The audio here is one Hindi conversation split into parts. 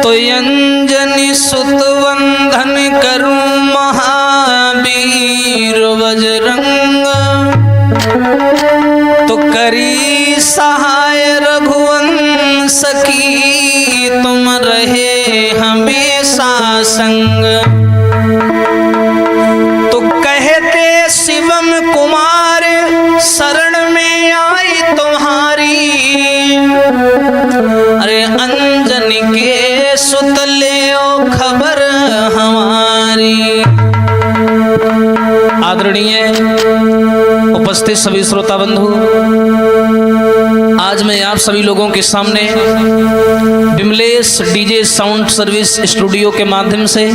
तो अंजनी सुत वंदन करूं महावीर बजरंग, तो करी सहाय रघुवंश की तुम रहे हमेशा संग। तो कहते शिवम कुमार शरण में आई तुम्हारी, अरे अंजनी के सुत ले ओ खबर हमारी। आदरणीय उपस्थित सभी श्रोता बंधु, आज मैं आप सभी लोगों के सामने Vimlesh DJ sound service studio के माध्यम से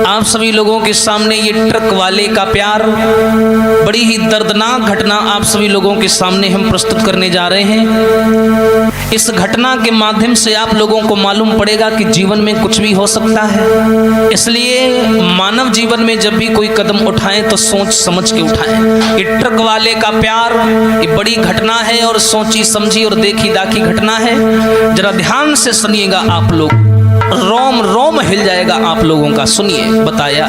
आप सभी लोगों के सामने ये ट्रक वाले का प्यार, बड़ी ही दर्दनाक घटना आप सभी लोगों के सामने हम प्रस्तुत करने जा रहे हैं। इस घटना के माध्यम से आप लोगों को मालूम पड़ेगा कि जीवन में कुछ भी हो सकता है, इसलिए मानव जीवन में जब भी कोई कदम उठाएं तो सोच समझ के उठाएं। ये ट्रक वाले का प्यार ये बड़ी घटना है और सोची समझी और देखी दाखी घटना है। जरा ध्यान से सुनिएगा, आप लोग रोम रोम हिल जाएगा आप लोगों का। सुनिए बताया।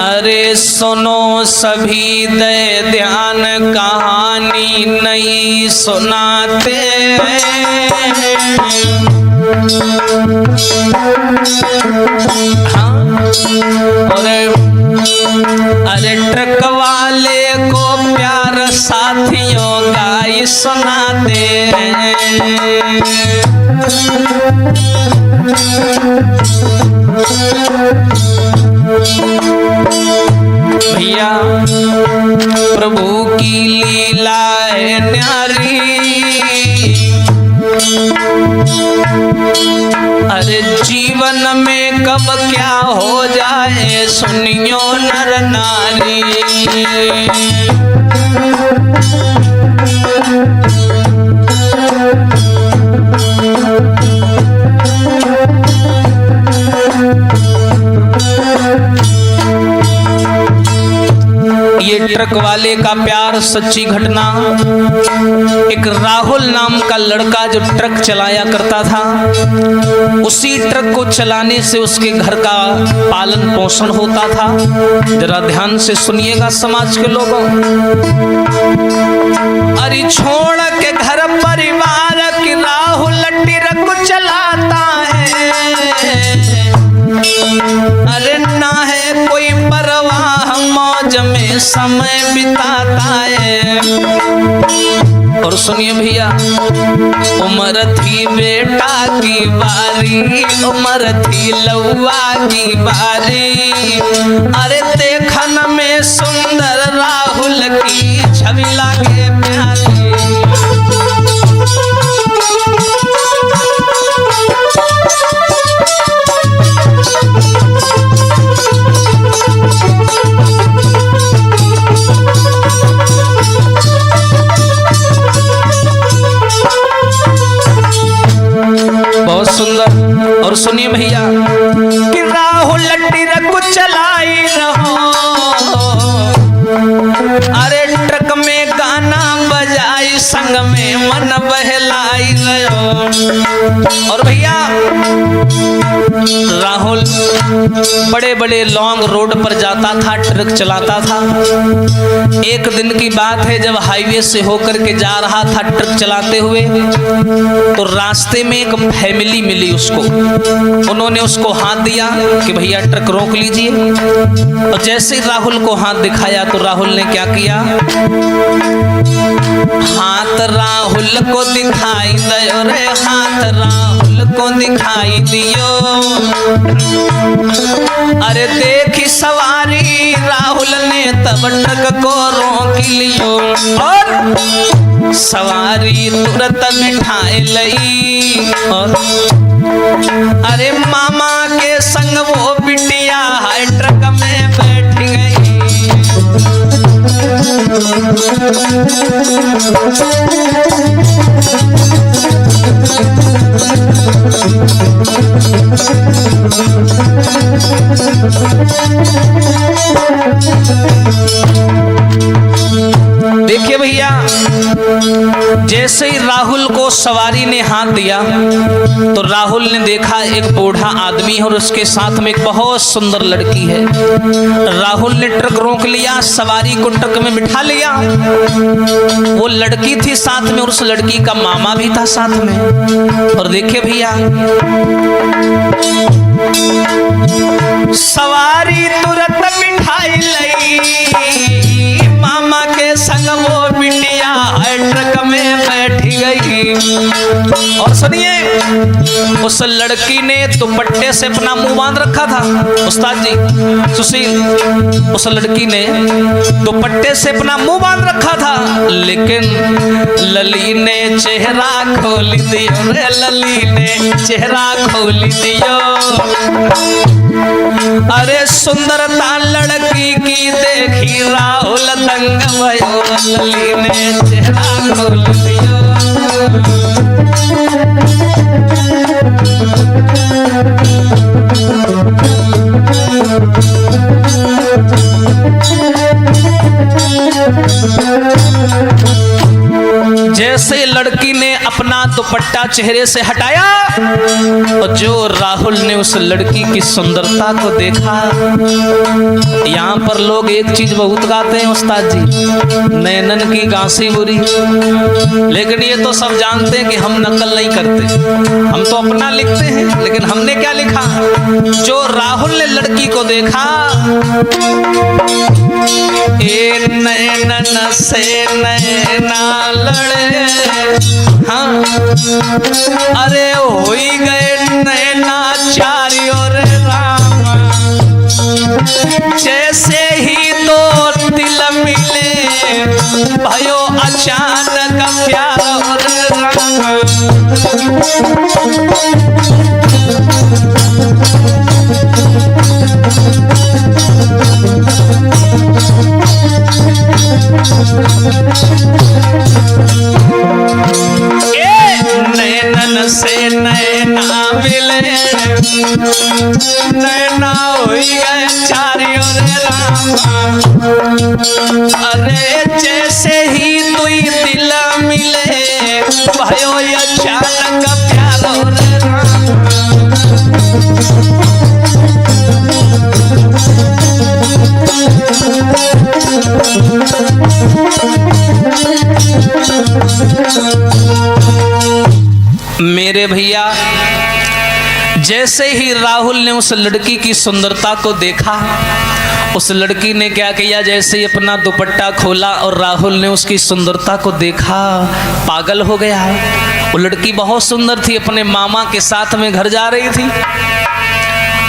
अरे सुनो सभी दे ध्यान, कहानी नहीं सुनाते। हाँ, अरे ट्रक वाले को प्यार साथियों गाई सुनाते। भैया प्रभु की लीला है न्यारी, अरे जीवन में कब क्या हो जाए सुनियो नर नारी। ये ट्रक वाले का प्यार सच्ची घटना। एक राहुल नाम का लड़का जो ट्रक चलाया करता था, उसी ट्रक को चलाने से उसके घर का पालन पोषण होता था। जरा ध्यान से सुनिएगा समाज के लोगों। अरे छोड़ के घर परिवार की राहुल ट्रक चलाता है, अरे ना है कोई परवाह, मौज में समय बिताता है। और सुनिए भैया, उम्र थी बेटा की बारी, उम्र थी लौआ की बारी, अरे देखन में सुंदर राहुल की छवि लागे प्यारी। बहुत सुंदर। और सुनिए भैया कि राहुल ट्रक चलाई रहो, अरे ट्रक में गाना बजाई संग में मन बहलाई रहो। और भैया राहुल बड़े बड़े लॉन्ग रोड पर जाता था, ट्रक चलाता था। एक दिन की बात है, जब हाईवे से होकर के जा रहा था ट्रक चलाते हुए, तो रास्ते में एक फैमिली मिली उसको। उन्होंने उसको हाथ दिया कि भैया ट्रक रोक लीजिए। और जैसे राहुल को हाथ दिखाया तो राहुल ने क्या किया, हाथ राहुल को दिखाई दियो रे, हाथ राहुल को दिखाई दियो। अरे देखी सवारी राहुल ने तब ट्रक को रोक लियो, और सवारी तुरंत बिठाए लई। और अरे मामा के संग वो बिटिया है ट्रक में बैठ गई। देखिए भैया जैसे ही राहुल को सवारी ने हाथ दिया तो राहुल ने देखा एक बूढ़ा आदमी है और उसके साथ में एक बहुत सुंदर लड़की है। राहुल ने ट्रक रोक लिया, सवारी को ट्रक में बिठा लिया। वो लड़की थी साथ में और उस लड़की का मामा भी था साथ में। और देखिए भैया, सवारी तुरंत बिठाई लई, मामा के संग वो बिटिया ट्रक में बैठ गई। और सुनिए, उस लड़की ने दुपट्टे से अपना मुंह बांध रखा था। उस्ताद जी सुशील, उस लड़की ने दुपट्टे से अपना मुंह बांध रखा था, लेकिन लली ने चेहरा खोल दियो रे, लली ने चेहरा खोल दियो। अरे सुंदरता लड़की की देखी राहुल दंग भयो, लली ने चेहरा खोल दियो। जैसे लड़की ने अपना दुपट्टा चेहरे से हटाया और जो राहुल ने उस लड़की की सुंदरता को देखा। यहाँ पर लोग एक चीज बहुत गाते हैं उस्ताद जी, नैनन की गांसी बुरी, लेकिन ये तो सब जानते हैं कि हम नकल नहीं करते, हम तो अपना लिखते हैं। लेकिन हमने क्या लिखा, जो राहुल ने लड़की को देखा, ए नैनन से नैना लड़े, हाँ अरे होई गए नैना चारियों रे रामा, जैसे ही दो दिल मिले भयो अचानक प्यार रे रामा। नैनन से नैना मिले, नैना हुई गए चारियों रे रामा। अरे जैसे ही दुई दिल मिले भयो अचानक प्यारो रे रामा। मेरे भैया, जैसे ही राहुल ने उस लड़की की सुंदरता को देखा, उस लड़की ने क्या किया, जैसे ही अपना दुपट्टा खोला और राहुल ने उसकी सुंदरता को देखा, पागल हो गया। वो लड़की बहुत सुंदर थी, अपने मामा के साथ में घर जा रही थी।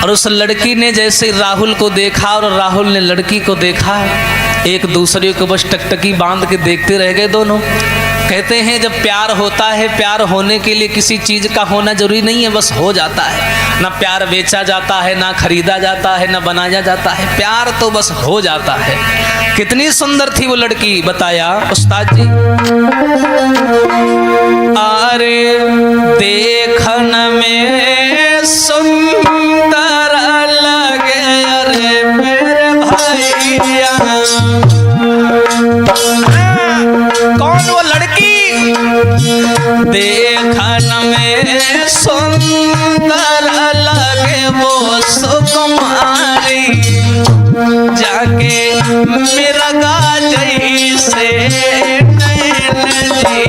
और उस लड़की ने जैसे राहुल को देखा और राहुल ने लड़की को देखा, एक दूसरे को बस टकटकी बांध के देखते रह गए दोनों। कहते हैं जब प्यार होता है, प्यार होने के लिए किसी चीज का होना जरूरी नहीं है, बस हो जाता है। ना प्यार बेचा जाता है, ना खरीदा जाता है, ना बनाया जाता है, प्यार तो बस हो जाता है। कितनी सुंदर थी वो लड़की, बताया उस्ताद जी। अरे देखन में सुंदर लगे अरे मेरे भैया। कौन वो लड़की? देखन में सुंदर लगे वो सुकुमारी, जाके मेरा गाजई से नैन जी।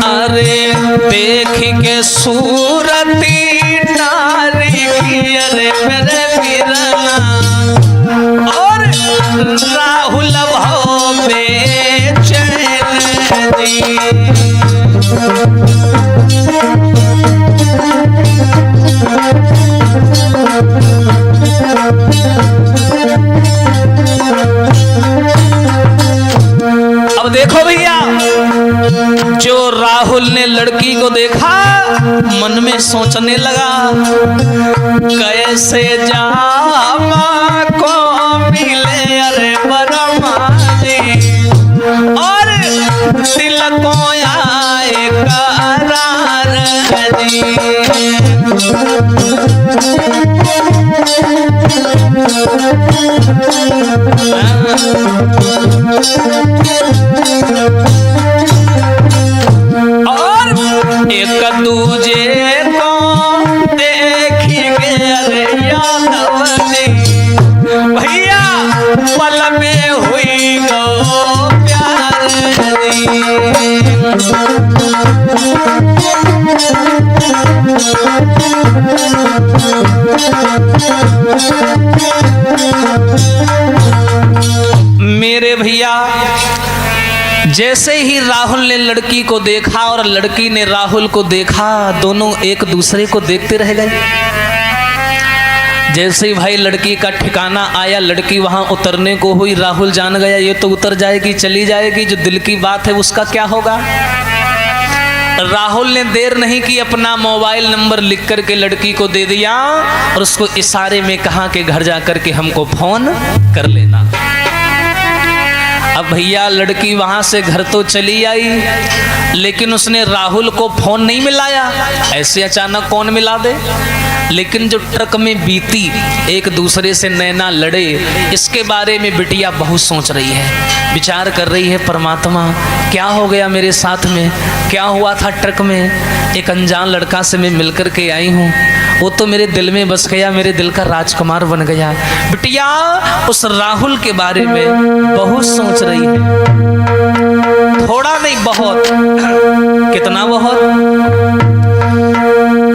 अरे देख के सूरती नारी की अरे मेरे वीरना, और राहुल भाव बेचैन जी। अब देखो भैया, जो राहुल ने लड़की को देखा, मन में सोचने लगा कैसे जामा को मिले अरे बरमा जी, और दिल को और एक दूजे को देखी गे यादव जी भैया पल में हुई गो प्यार मेरे भैया। जैसे ही राहुल ने लड़की को देखा और लड़की ने राहुल को देखा, दोनों एक दूसरे को देखते रह गए। जैसे ही भाई लड़की का ठिकाना आया, लड़की वहां उतरने को हुई, राहुल जान गया ये तो उतर जाएगी, चली जाएगी, जो दिल की बात है उसका क्या होगा। राहुल ने देर नहीं की, अपना मोबाइल नंबर लिख करके लड़की को दे दिया और उसको इशारे में कहा कि घर जा करके हमको फोन कर लेना। अब भैया लड़की वहां से घर तो चली आई, लेकिन उसने राहुल को फोन नहीं मिलाया। ऐसे अचानक कौन मिला दे। लेकिन जो ट्रक में बीती, एक दूसरे से नैना लड़े, इसके बारे में बिटिया बहुत सोच रही है, विचार कर रही है, परमात्मा क्या हो गया मेरे साथ में, क्या हुआ था ट्रक में। एक अनजान लड़का से मैं मिलकर के आई हूँ, वो तो मेरे दिल में बस गया, मेरे दिल का राजकुमार बन गया। बिटिया उस राहुल के बारे में बहुत सोच रही है, थोड़ा नहीं बहुत। कितना बहुत?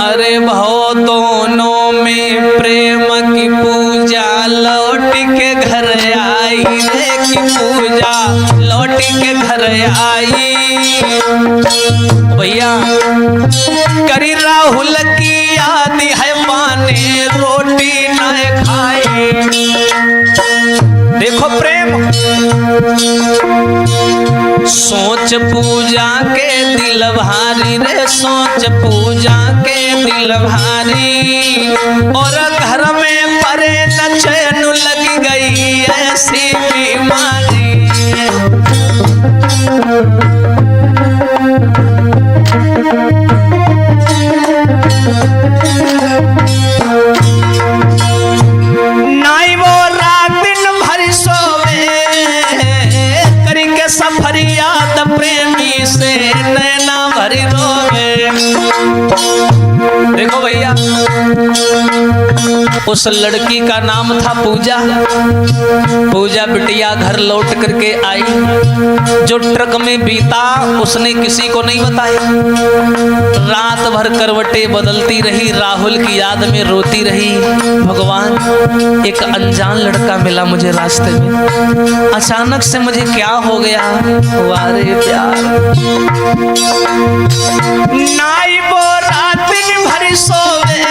अरे बहुत दोनों में प्रेम की पूजा लौट के घर आई रे, की पूजा लौट के घर आई। भैया करी राहुल की याद है, माने रोटी न खाए। देखो प्रेम, सोच पूजा के दिल भारी रे, सोच पूजा के दिल भारी। और घर में परे न चैन लग गई ऐसी बीमारी। नाई वो रात दिन भर सोवे, करके सफर याद प्रेमी से नैना भरी रोवे। देखो भैया, उस लड़की का नाम था पूजा। पूजा बिटिया घर लौट करके आई, जो ट्रक में बीता उसने किसी को नहीं बताया। रात भर करवटें बदलती रही, राहुल की याद में रोती रही। भगवान, एक अनजान लड़का मिला मुझे रास्ते में, अचानक से मुझे क्या हो गया। वारे प्यार नाई वो रात दिन भर सोवे,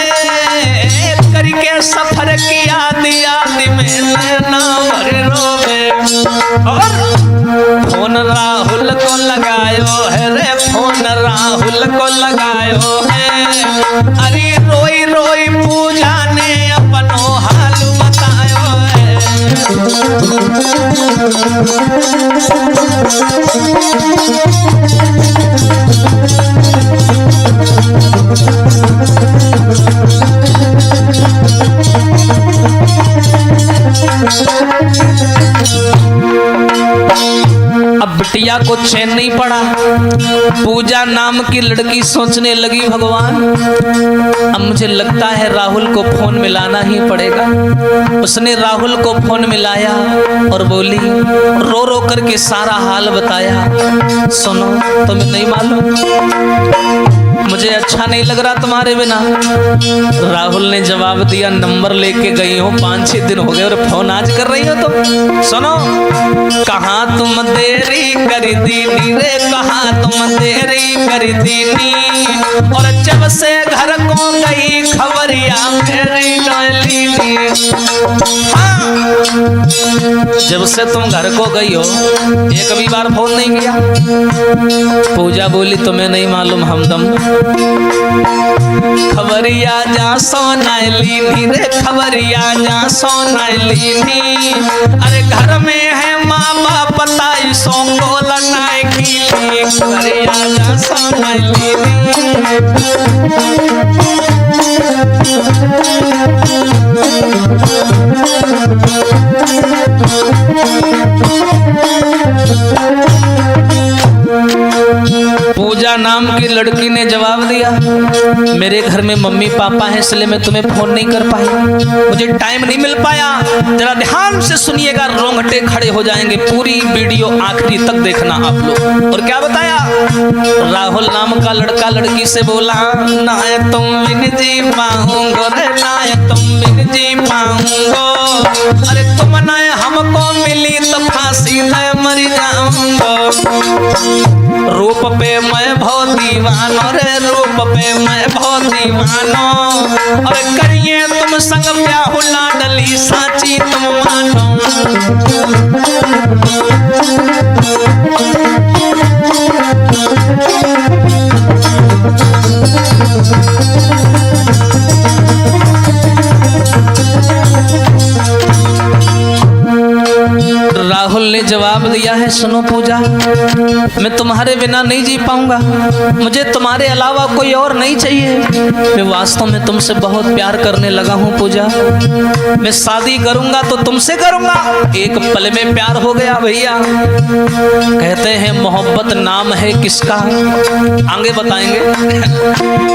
करके सफर की याद में नैना भर रोवे। और फोन राहुल को लगायो है रे, फोन राहुल को लगायो है। अरे रोई रोई पूजा ने अपनो हाल बतायो है। अब बिटिया को चैन नहीं पड़ा। पूजा नाम की लड़की सोचने लगी, भगवान अब मुझे लगता है राहुल को फोन मिलाना ही पड़ेगा। उसने राहुल को फोन मिलाया और बोली, रो रो करके सारा हाल बताया। सुनो, तुम्हें नहीं मालूम, मुझे अच्छा नहीं लग रहा तुम्हारे बिना। राहुल ने जवाब दिया, नंबर लेके गई हो, 5-6 दिन हो गए और फोन आज कर रही हो तुम। सुनो, कहाँ तुम देरी कर दीनी रे, कहाँ तुम देरी कर दीनी। और जब से घर को गई खबरिया मेरी डाली। हाँ, जब से तुम घर को गई हो एक भी बार फोन नहीं किया। पूजा बोली, तुम्हें नहीं मालूम हमदम, खबरिया जा सोनाली रे, खबरिया जा सोनाली। अरे घर में है माँ बाप बताई सोंगो लनाए की करे आजा सोनाली पूजा नाम की लड़की ने जवाब दिया, मेरे घर में मम्मी पापा हैं इसलिए मैं तुम्हें फोन नहीं कर पाई, मुझे टाइम नहीं मिल पाया। जरा ध्यान से सुनिएगा, रोंगटे खड़े हो जाएंगे, पूरी वीडियो आखिरी तक देखना आप लोग। और क्या बताया, राहुल नाम का लड़का लड़की से बोला, ना तुम बिन जी पाऊंगो रे, ना तुम बिन जी पाऊंगो, अरे तुम ना हमको मिली तो फांसी ले मर जाऊंगो। रूप पे मैं बहुत दीवानो रे, रूप पे मैं बहुत दीवानो, और करिए तुम संग ब्याह लाडली साची तुम मानो। राहुल ने जवाब दिया है, सुनो पूजा, मैं तुम्हारे बिना नहीं जी पाऊंगा, मुझे तुम्हारे अलावा कोई और नहीं चाहिए, मैं वास्तव में तुमसे बहुत प्यार करने लगा हूं पूजा, मैं शादी करूंगा तो तुमसे करूंगा। एक पल में प्यार हो गया भैया। कहते हैं मोहब्बत नाम है किसका, आगे बताएंगे।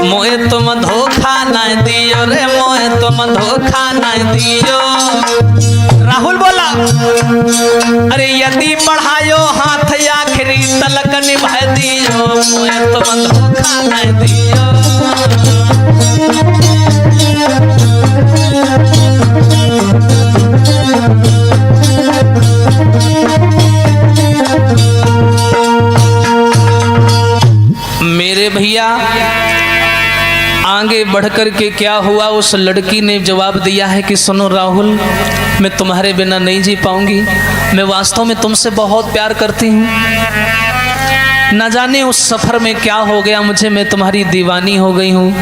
मोहे तुम धोखा ना दियो रे, मोहे तुम धोखा ना दियो। राहुल बोला, अरे यदि बढ़ायो हाथ आखिरी तलक निभा दियो, मोहे तुम धोखा ना दियो। मेरे भैया आगे बढ़कर के क्या हुआ, उस लड़की ने जवाब दिया है कि सुनो राहुल, मैं तुम्हारे बिना नहीं जी पाऊंगी, मैं वास्तव में तुमसे बहुत प्यार करती हूँ। न जाने उस सफर में क्या हो गया मुझे, मैं तुम्हारी दीवानी हो गई हूँ।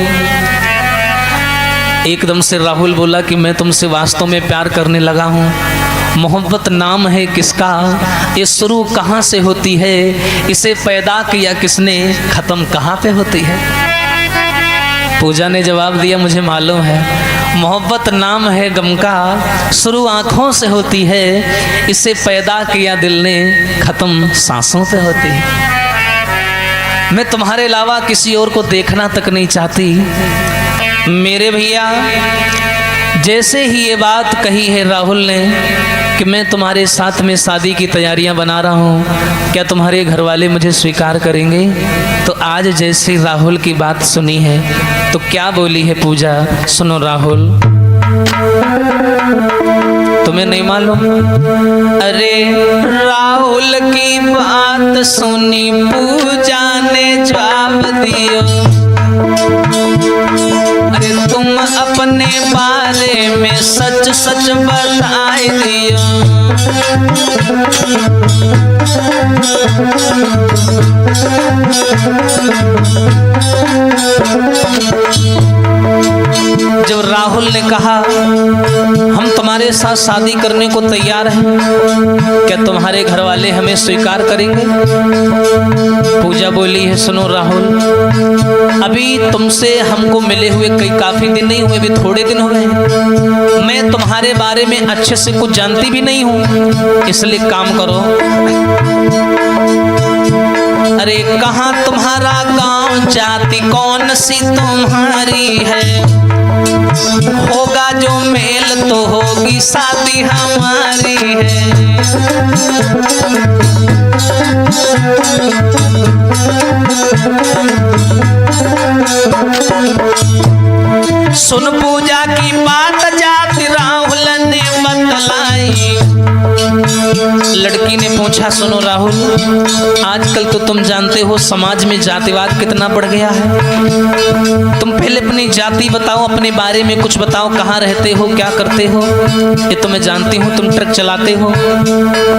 एकदम से राहुल बोला कि मैं तुमसे वास्तव में प्यार करने लगा हूँ। मोहब्बत नाम है किसका, ये शुरू कहाँ से होती है, इसे पैदा किया किसने, खत्म कहाँ पे होती है। पूजा ने जवाब दिया, मुझे मालूम है, मोहब्बत नाम है गम का, शुरू आँखों से होती है, इसे पैदा किया दिल ने, खत्म सांसों पे होती है। मैं तुम्हारे अलावा किसी और को देखना तक नहीं चाहती। मेरे भैया जैसे ही ये बात कही है राहुल ने कि मैं तुम्हारे साथ में शादी की तैयारियां बना रहा हूँ, क्या तुम्हारे घर वाले मुझे स्वीकार करेंगे, तो आज जैसे राहुल की बात सुनी है तो क्या बोली है पूजा, सुनो राहुल। तुम्हें नहीं मालूम? अरे राहुल की बात सुनी पूजा ने जवाब दियो, अरे तुम अपने बारे में सच सच बताए दियो। जब राहुल ने कहा हम तुम्हारे साथ शादी करने को तैयार हैं, क्या तुम्हारे घर वाले हमें स्वीकार करेंगे? पूजा बोली है, सुनो राहुल, अभी तुमसे हमको मिले हुए काफी दिन नहीं हुए, भी थोड़े दिन हो गए, मैं तुम्हारे बारे में अच्छे से कुछ जानती भी नहीं हूँ, इसलिए काम करो, अरे कहाँ तुम्हारा गांव, जाति कौन सी तुम्हारी है, होगा जो मेल तो होगी शादी हमारी है। सुन पूजा की बात जाति राहुल ने बतलाई। लड़की ने पूछा, सुनो राहुल, आजकल तो तुम जानते हो समाज में जातिवाद कितना बढ़ गया है, तुम पहले अपनी जाति बताओ, अपने बारे में कुछ बताओ, कहाँ रहते हो, क्या करते हो, ये तो मैं जानती हूँ तुम ट्रक चलाते हो,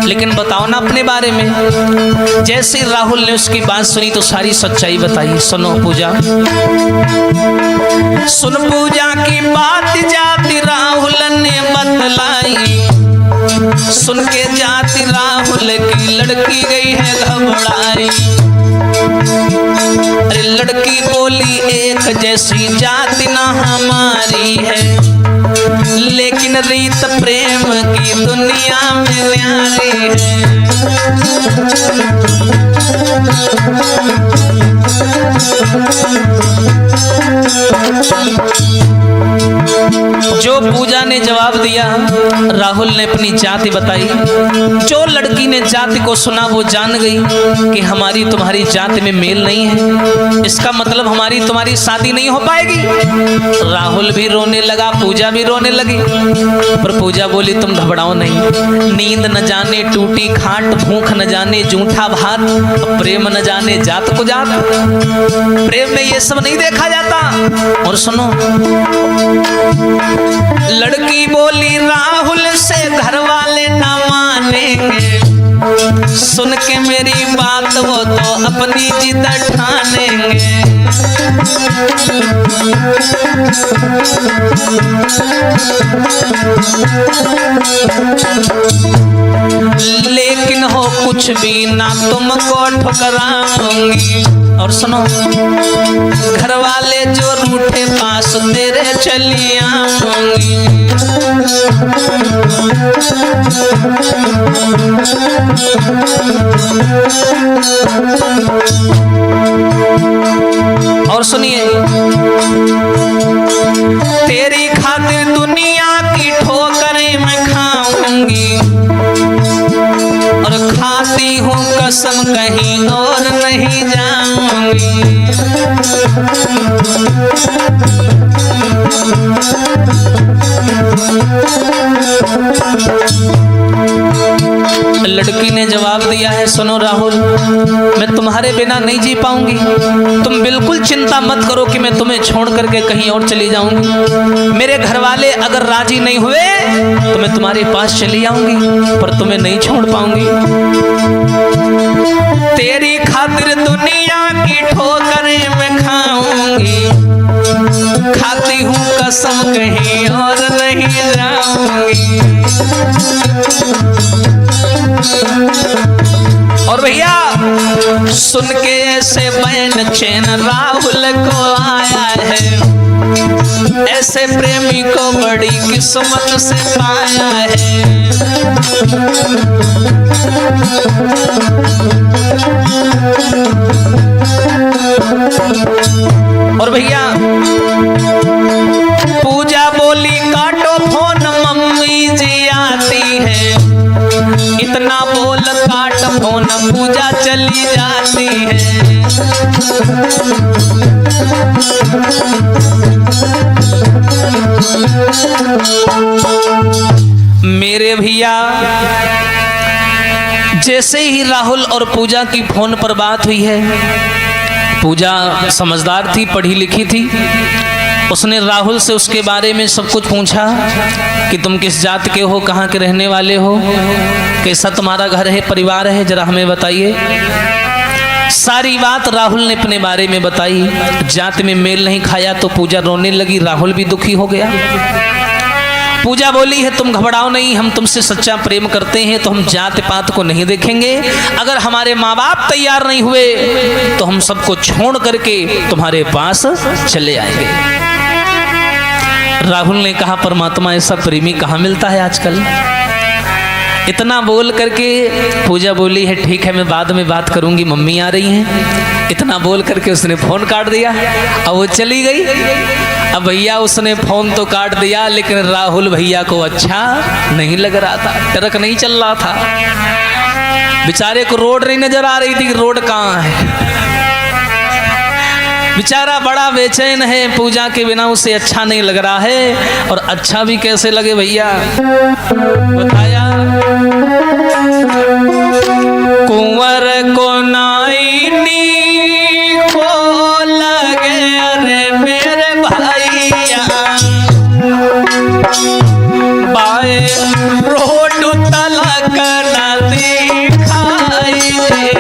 लेकिन बताओ ना अपने बारे में। जैसे राहुल ने उसकी बात सुनी तो सारी सच्चाई बताई। सुनो पूजा, सुन पूजा की बात जाति राहुल ने बतलाई, सुन के जाति राहुल की लड़की गई है घबराई। अरे लड़की बोली एक जैसी जाति ना हमारी है, लेकिन रीत प्रेम की दुनिया में न्यारी है। जो पूजा ने जवाब दिया, राहुल ने अपनी जाति बताई। जो लड़की ने जाति को सुना वो जान गई कि हमारी तुम्हारी जाति में मेल नहीं है, इसका मतलब हमारी तुम्हारी शादी नहीं हो पाएगी। राहुल भी रोने लगा, पूजा भी रोने लगी। पर पूजा बोली तुम घबराओ नहीं, नींद न जाने टूटी खाट, भूख न जाने जूठा भात, प्रेम न जाने जात को जात। प्रेम में ये सब नहीं देखा जाता। और सुनो, लड़की बोली राहुल से घर वाले ना मानेंगे, सुन के मेरी बात वो तो अपनी जिद ठानेंगे। लेकिन हो कुछ भी ना तुमको ठुकराऊंगी। और सुनो, घर वाले जो रूठे पास तेरे चली आऊंगी। और सुनिए, तेरी खातिर दुनिया की ठोकरें मैं खाऊंगी, और खाती हूँ कसम कहीं और नहीं जाऊंगी। लड़की ने जवाब दिया है, सुनो राहुल, मैं तुम्हारे बिना नहीं जी पाऊंगी। तुम बिल्कुल चिंता मत करो कि मैं तुम्हें छोड़ करके कहीं और चली जाऊंगी। मेरे घर वाले अगर राजी नहीं हुए तो मैं तुम्हारे पास चली आऊंगी, पर तुम्हें नहीं छोड़ पाऊंगी। तेरी खातिर दुनिया की ठोकरें मैं खाऊंगी, खाती हूँ कसम कहीं और नहीं जाऊंगी। और भैया सुन के ऐसे बैन चैन राहुल को आया है, ऐसे प्रेमी को बड़ी किस्मत से पाया है। और भैया पूजा बोली काटो फोन, मम्मी जी आती है। इतना बोल काट फोन, पूजा चली जाती है। मेरे भैया जैसे ही राहुल और पूजा की फोन पर बात हुई है, पूजा समझदार थी, पढ़ी लिखी थी। उसने राहुल से उसके बारे में सब कुछ पूछा कि तुम किस जात के हो, कहाँ के रहने वाले हो, कैसा तुम्हारा घर है, परिवार है, जरा हमें बताइए। सारी बात राहुल ने अपने बारे में बताई। जात में मेल नहीं खाया तो पूजा रोने लगी, राहुल भी दुखी हो गया। पूजा बोली है तुम घबराओ नहीं, हम तुमसे सच्चा प्रेम करते हैं तो हम जात पात को नहीं देखेंगे। अगर हमारे माँ बाप तैयार नहीं हुए तो हम सबको छोड़ करके तुम्हारे पास चले आएंगे। राहुल ने कहा परमात्मा ऐसा प्रेमी कहाँ मिलता है आजकल। इतना बोल करके पूजा बोली है ठीक है मैं बाद में बात करूंगी, मम्मी आ रही हैं। इतना बोल करके उसने फोन काट दिया। अब वो चली गई। अब भैया उसने फोन तो काट दिया, लेकिन राहुल भैया को अच्छा नहीं लग रहा था, ट्रक नहीं चल रहा था। बेचारे को रोड नहीं नजर आ रही थी कि रोड कहाँ है। बेचारा बड़ा बेचैन है, पूजा के बिना उसे अच्छा नहीं लग रहा है। और अच्छा भी कैसे लगे भैया, बताया कुंवर को नाइनी को लगे, अरे मेरे भैया बाए रोड तलक न दिखाई दे।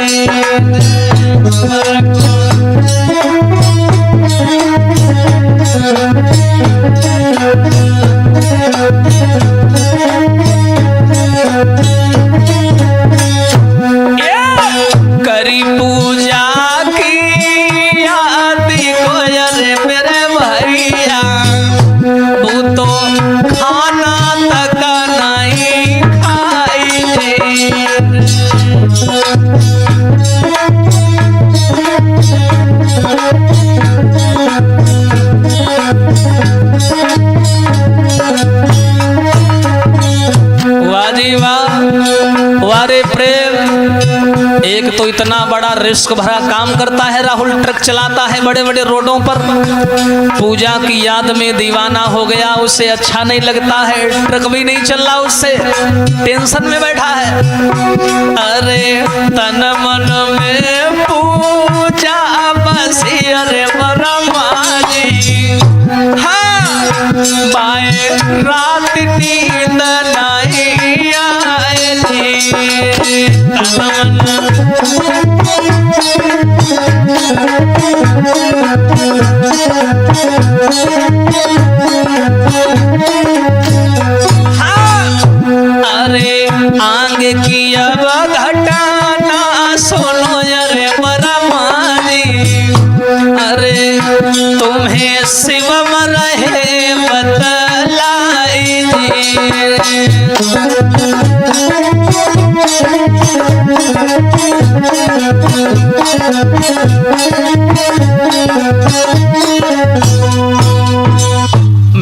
एक तो इतना बड़ा रिस्क भरा काम करता है राहुल, ट्रक चलाता है बड़े बड़े रोडों पर, पूजा की याद में दीवाना हो गया, उसे अच्छा नहीं लगता है, ट्रक भी नहीं चल रहा, उससे टेंशन में बैठा है। अरे तन मन में पूजा बसी, अरे बरमाजी हाँ बाए रात नींद नहीं आएगी, अरे आंग की अब घटाना सुनो अरे बरमाजी, अरे तुम्हें शिवम रहे बतलाई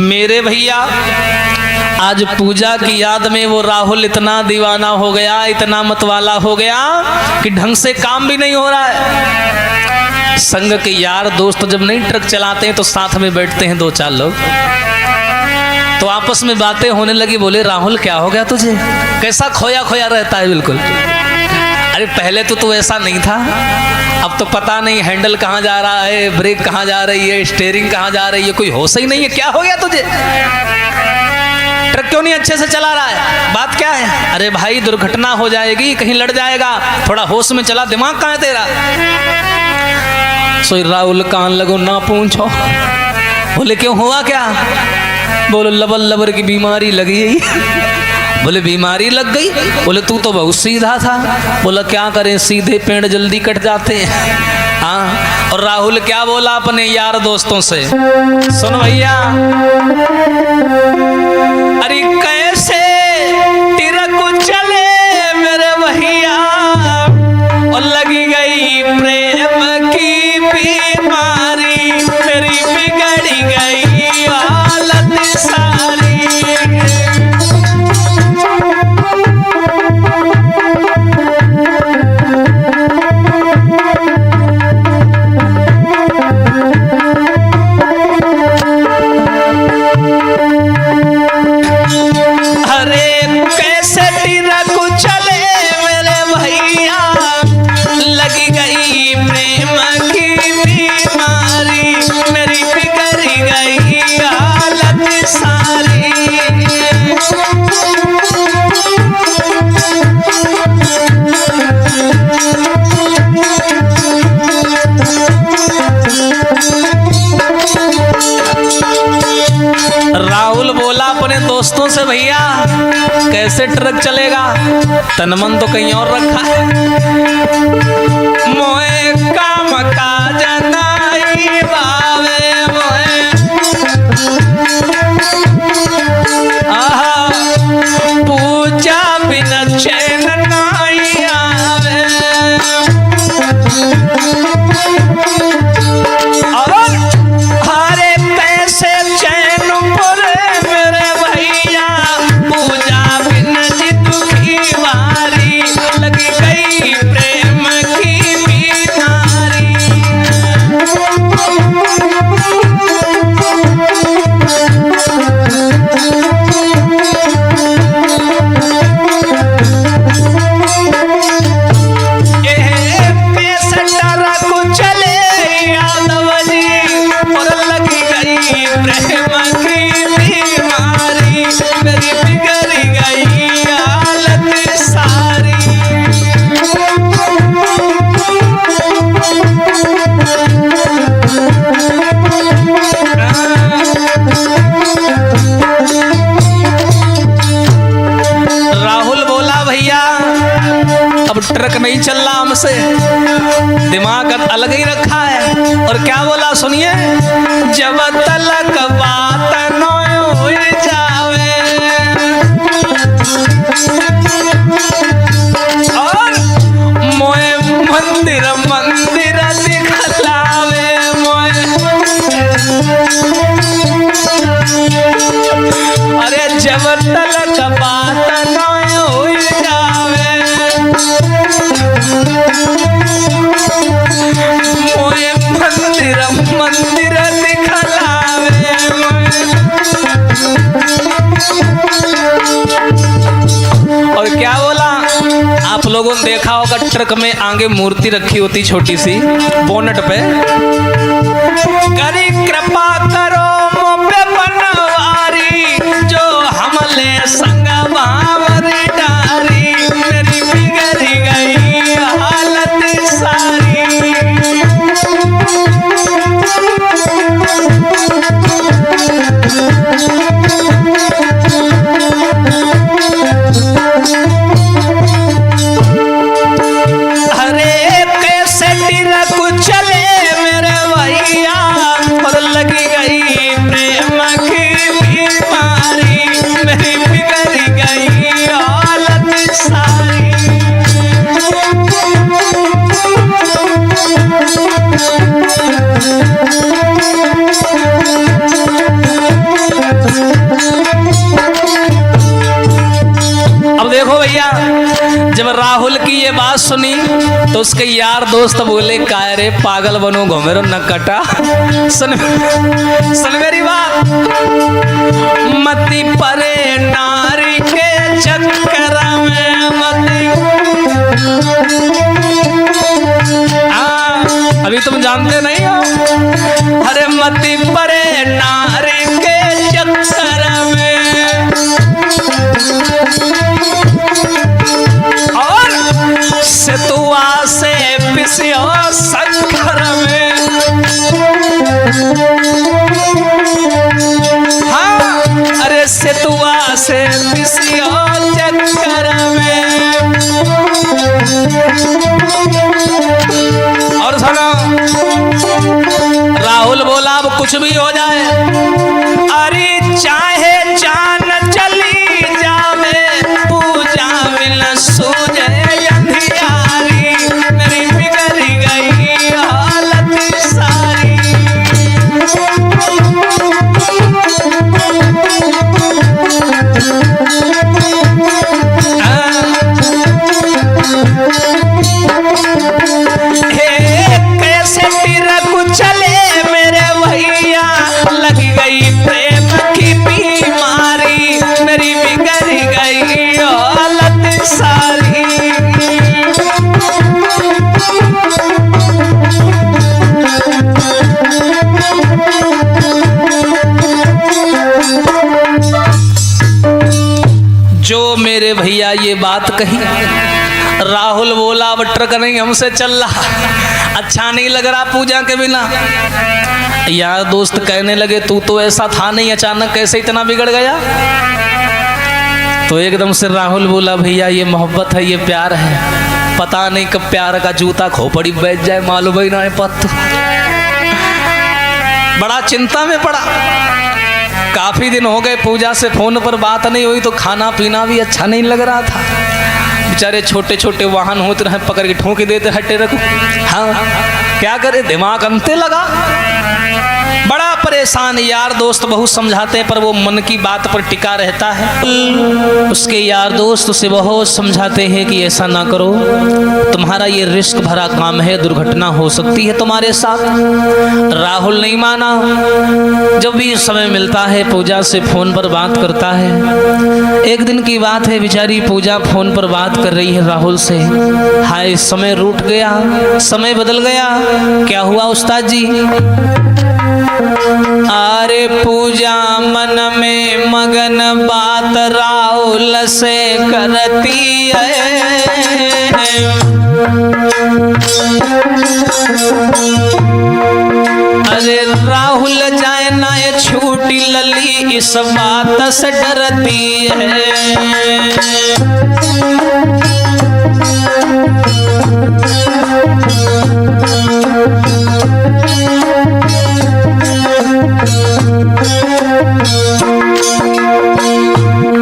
मेरे भैया। आज पूजा की याद में वो राहुल इतना दीवाना हो गया, इतना मतवाला हो गया कि ढंग से काम भी नहीं हो रहा है। संग के यार दोस्त जब नहीं ट्रक चलाते हैं तो साथ में बैठते हैं दो चार लोग, तो आपस में बातें होने लगी। बोले राहुल क्या हो गया तुझे, कैसा खोया खोया रहता है बिल्कुल। अरे पहले तो तू ऐसा नहीं था, अब तो पता नहीं हैंडल कहाँ जा रहा है, ब्रेक कहाँ जा रही है, स्टीयरिंग कहाँ जा रही है, कोई होश ही नहीं है। क्या हो गया तुझे, ट्रक क्यों नहीं अच्छे से चला रहा है, बात क्या है? अरे भाई दुर्घटना हो जाएगी, कहीं लड़ जाएगा, थोड़ा होश में चला, दिमाग कहाँ है तेरा? सोई राहुल कान लगो ना पूछो। बोले क्यों, हुआ क्या? बोलो लबर लबर की बीमारी लगी। बोले बीमारी लग गई? बोले तू तो बहुत सीधा था। बोला क्या करें, सीधे पेड़ जल्दी कट जाते हैं। हाँ, और राहुल क्या बोला अपने यार दोस्तों से, सुन भैया, अरे कैसे तिरक चले मेरे भैया, और लगी गई प्रेम की बीमारी, मेरी बिगड़ी गई हालत सारी। राहुल बोला अपने दोस्तों से, भैया कैसे ट्रक चलेगा, तन मन तो कहीं और रखा है। मोए काम काज नाई बावे, मोए आहा पूजा बिना चैन नाई आवे, और हरे पैसे चैन पुरे मेरे भैया, पूजा बिना जी दुखी वारी, लगी गई प्रेम की बीमारी। ट्रक नहीं चल रहा हमसे, दिमाग अलग ही रखा है। और क्या बोला सुनिए, जब तलक बात न हो जावे, और मोए मंदिर मंदिर दिखलावे, मोए अरे जब तलक बात न हो जावे, लोगों ने देखा होगा ट्रक में आगे मूर्ति रखी होती छोटी सी बोनट पे। करी कृपा करो मोपे बनवारी जो हमले संग बावरी डारी मेरी बिगड़ गई हालत सारी। जब राहुल की ये बात सुनी तो उसके यार दोस्त बोले काय रे पागल बनो घूमेरो न कटा। सुन मेरी बात, मती परे नारी के चक्कर में मती। अभी तुम जानते नहीं हो। अरे मती परे नारी के चक्कर में सेतुआ से पिसियो शंकर में। हाँ अरे सेतुआ से पिसियो चक्कर में। और सुनो राहुल बोला अब कुछ भी हो जाए, अरे चाहे जान चली जावे पूजा मिल सूझे मेरे भैया ये बात कही। राहुल बोला अब ट्रक नहीं हमसे चल रहा, अच्छा नहीं लग रहा पूजा के बिना। यार दोस्त कहने लगे तू तो ऐसा था नहीं, अचानक कैसे इतना बिगड़ गया। तो एकदम से राहुल बोला भैया ये मोहब्बत है, ये प्यार है, पता नहीं कब प्यार का जूता खोपड़ी बैठ जाए मालूम ही ना है पत। बड़ा चिंता में पड़ा, काफी दिन हो गए पूजा से फोन पर बात नहीं हुई, तो खाना पीना भी अच्छा नहीं लग रहा था। बेचारे छोटे छोटे वाहन होते रहे, पकड़ के ठोक देते हटे रखो। हाँ क्या करे, दिमाग अंते लगा, बड़ा परेशान। यार दोस्त बहुत समझाते पर वो मन की बात पर टिका रहता है। उसके यार दोस्त उसे बहुत समझाते हैं कि ऐसा ना करो, तुम्हारा ये रिस्क भरा काम है, दुर्घटना हो सकती है तुम्हारे साथ। राहुल नहीं माना, जब भी समय मिलता है पूजा से फोन पर बात करता है। एक दिन की बात है, बेचारी पूजा फोन पर बात कर रही है राहुल से। हाय समय रूठ गया, समय बदल गया। क्या हुआ उस्ताद जी? अरे पूजा मन में मगन बात राहुल से करती है। अरे राहुल जाए ना ये छूटी लली, इस बात से डरती है।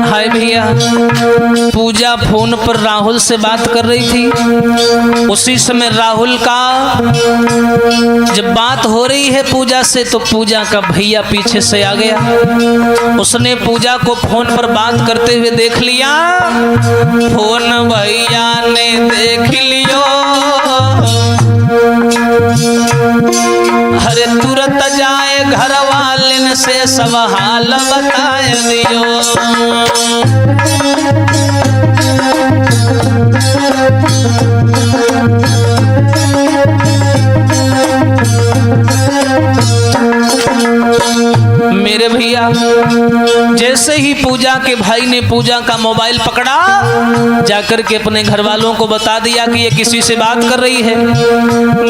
हाय भैया, पूजा फोन पर राहुल से बात कर रही थी। उसी समय राहुल का जब बात हो रही है पूजा से, तो पूजा का भैया पीछे से आ गया। उसने पूजा को फोन पर बात करते हुए देख लिया। फोन भैया ने देख लियो, अरे तुरंत जाए घर वाले से सब हाल बताए दियो। मेरे भैया जैसे ही पूजा के भाई ने पूजा का मोबाइल पकड़ा, जाकर के अपने घर वालों को बता दिया कि ये किसी से बात कर रही है।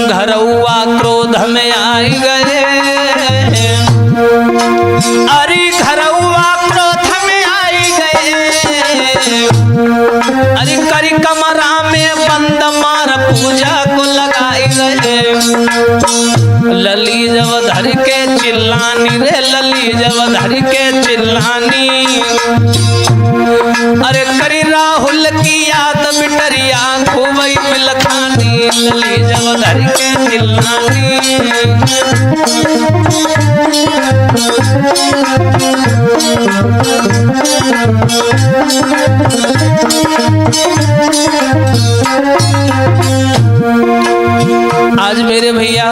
घरौआ क्रोध में आई गए, अरे घरौआ क्रोध में आई गए, अरे करी कमरा में बंद मार पूजा को लगाई गए। लली जब धर के चिल्लानी रे, लली जब धर के चिल्लानी, अरे करी राहुल की याद बिटरिया खूब मिलखानी, लली जब धर के चिल्लानी। आज मेरे भैया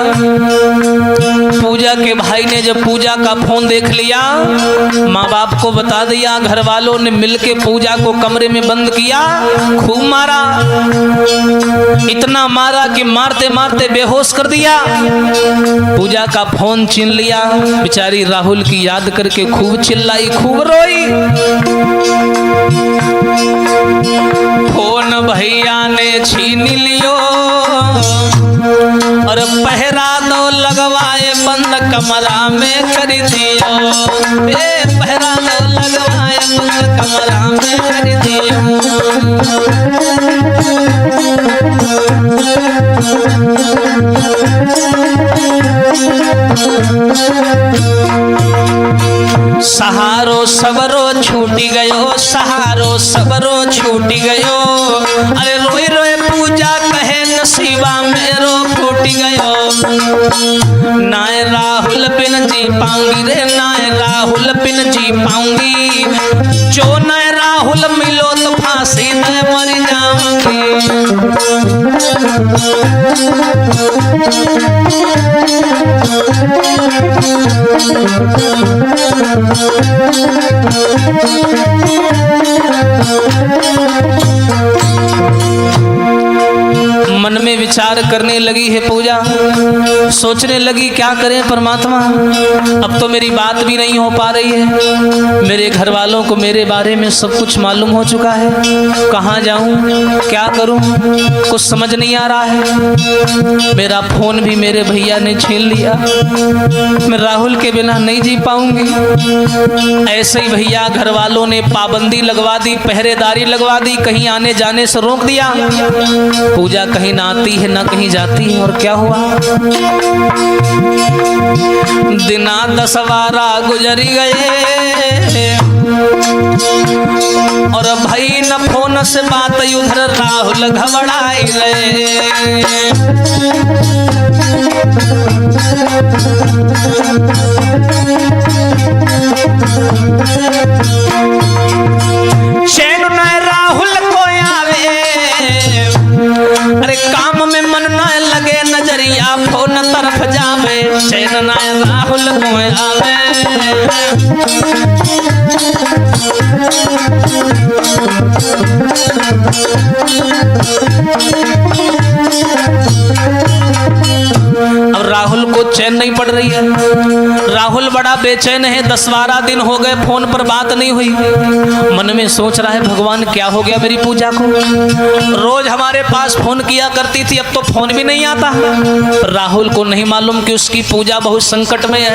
पूजा के भाई ने जब पूजा का फोन देख लिया, माँ बाप को बता दिया, घर वालों ने मिलके पूजा को कमरे में बंद किया, खूब मारा, इतना मारा कि मारते मारते बेहोश कर दिया। पूजा का फोन छीन लिया, बेचारी राहुल की याद करके खूब चिल्लाई, खूब रोई। फोन भैया ने छीन लियो और पहरा दो लगवाए बंद कमरा में कर दियो, पहरा दो लगवाए बंद कमरा में कर दियो। सहारो सबरो छूटी गयो, सहारो सबरो छूटी गयो, अरे रोई रोए पूजा कहे नसीबा मेरो फूटी गयो। नाय राहुल बिन जी पाऊंगी रे, नाय राहुल बिन जी पाऊंगी, जो नाय राहुल मिलो तो फांसी दे मर जाऊंगी। मन में विचार करने लगी है पूजा, सोचने लगी क्या करें परमात्मा, अब तो मेरी बात भी नहीं हो पा रही है, मेरे घर वालों को मेरे बारे में सब कुछ मालूम हो चुका है, कहाँ जाऊं, क्या करूं, कुछ समझ नहीं आ रहा है। मेरा फोन भी मेरे भैया ने छीन लिया, मैं राहुल के बिना नहीं जी पाऊंगी। ऐसे ही भैया घर वालों ने पाबंदी लगवा दी, पहरेदारी लगवा दी, कहीं आने जाने से रोक दिया। पूजा कहीं ना आती है ना कहीं जाती है। और क्या हुआ, दिना 10 बारा गुजरी गए और भाई न फोन से बात, उधर राहुल घबराए गए। चैन न राहुल को आवे, अरे काम में मन न लगे, नजरिया फोन तरफ जावे, चैन न राहुल को आवे। अब राहुल को चैन नहीं पड़ रही है, राहुल बड़ा बेचैन है, 10-12 दिन हो गए फोन पर बात नहीं हुई। मन में सोच रहा है भगवान क्या हो गया मेरी पूजा को, रोज हमारे पास फोन किया करती थी, अब तो फोन भी नहीं आता। राहुल को नहीं मालूम कि उसकी पूजा बहुत संकट में है।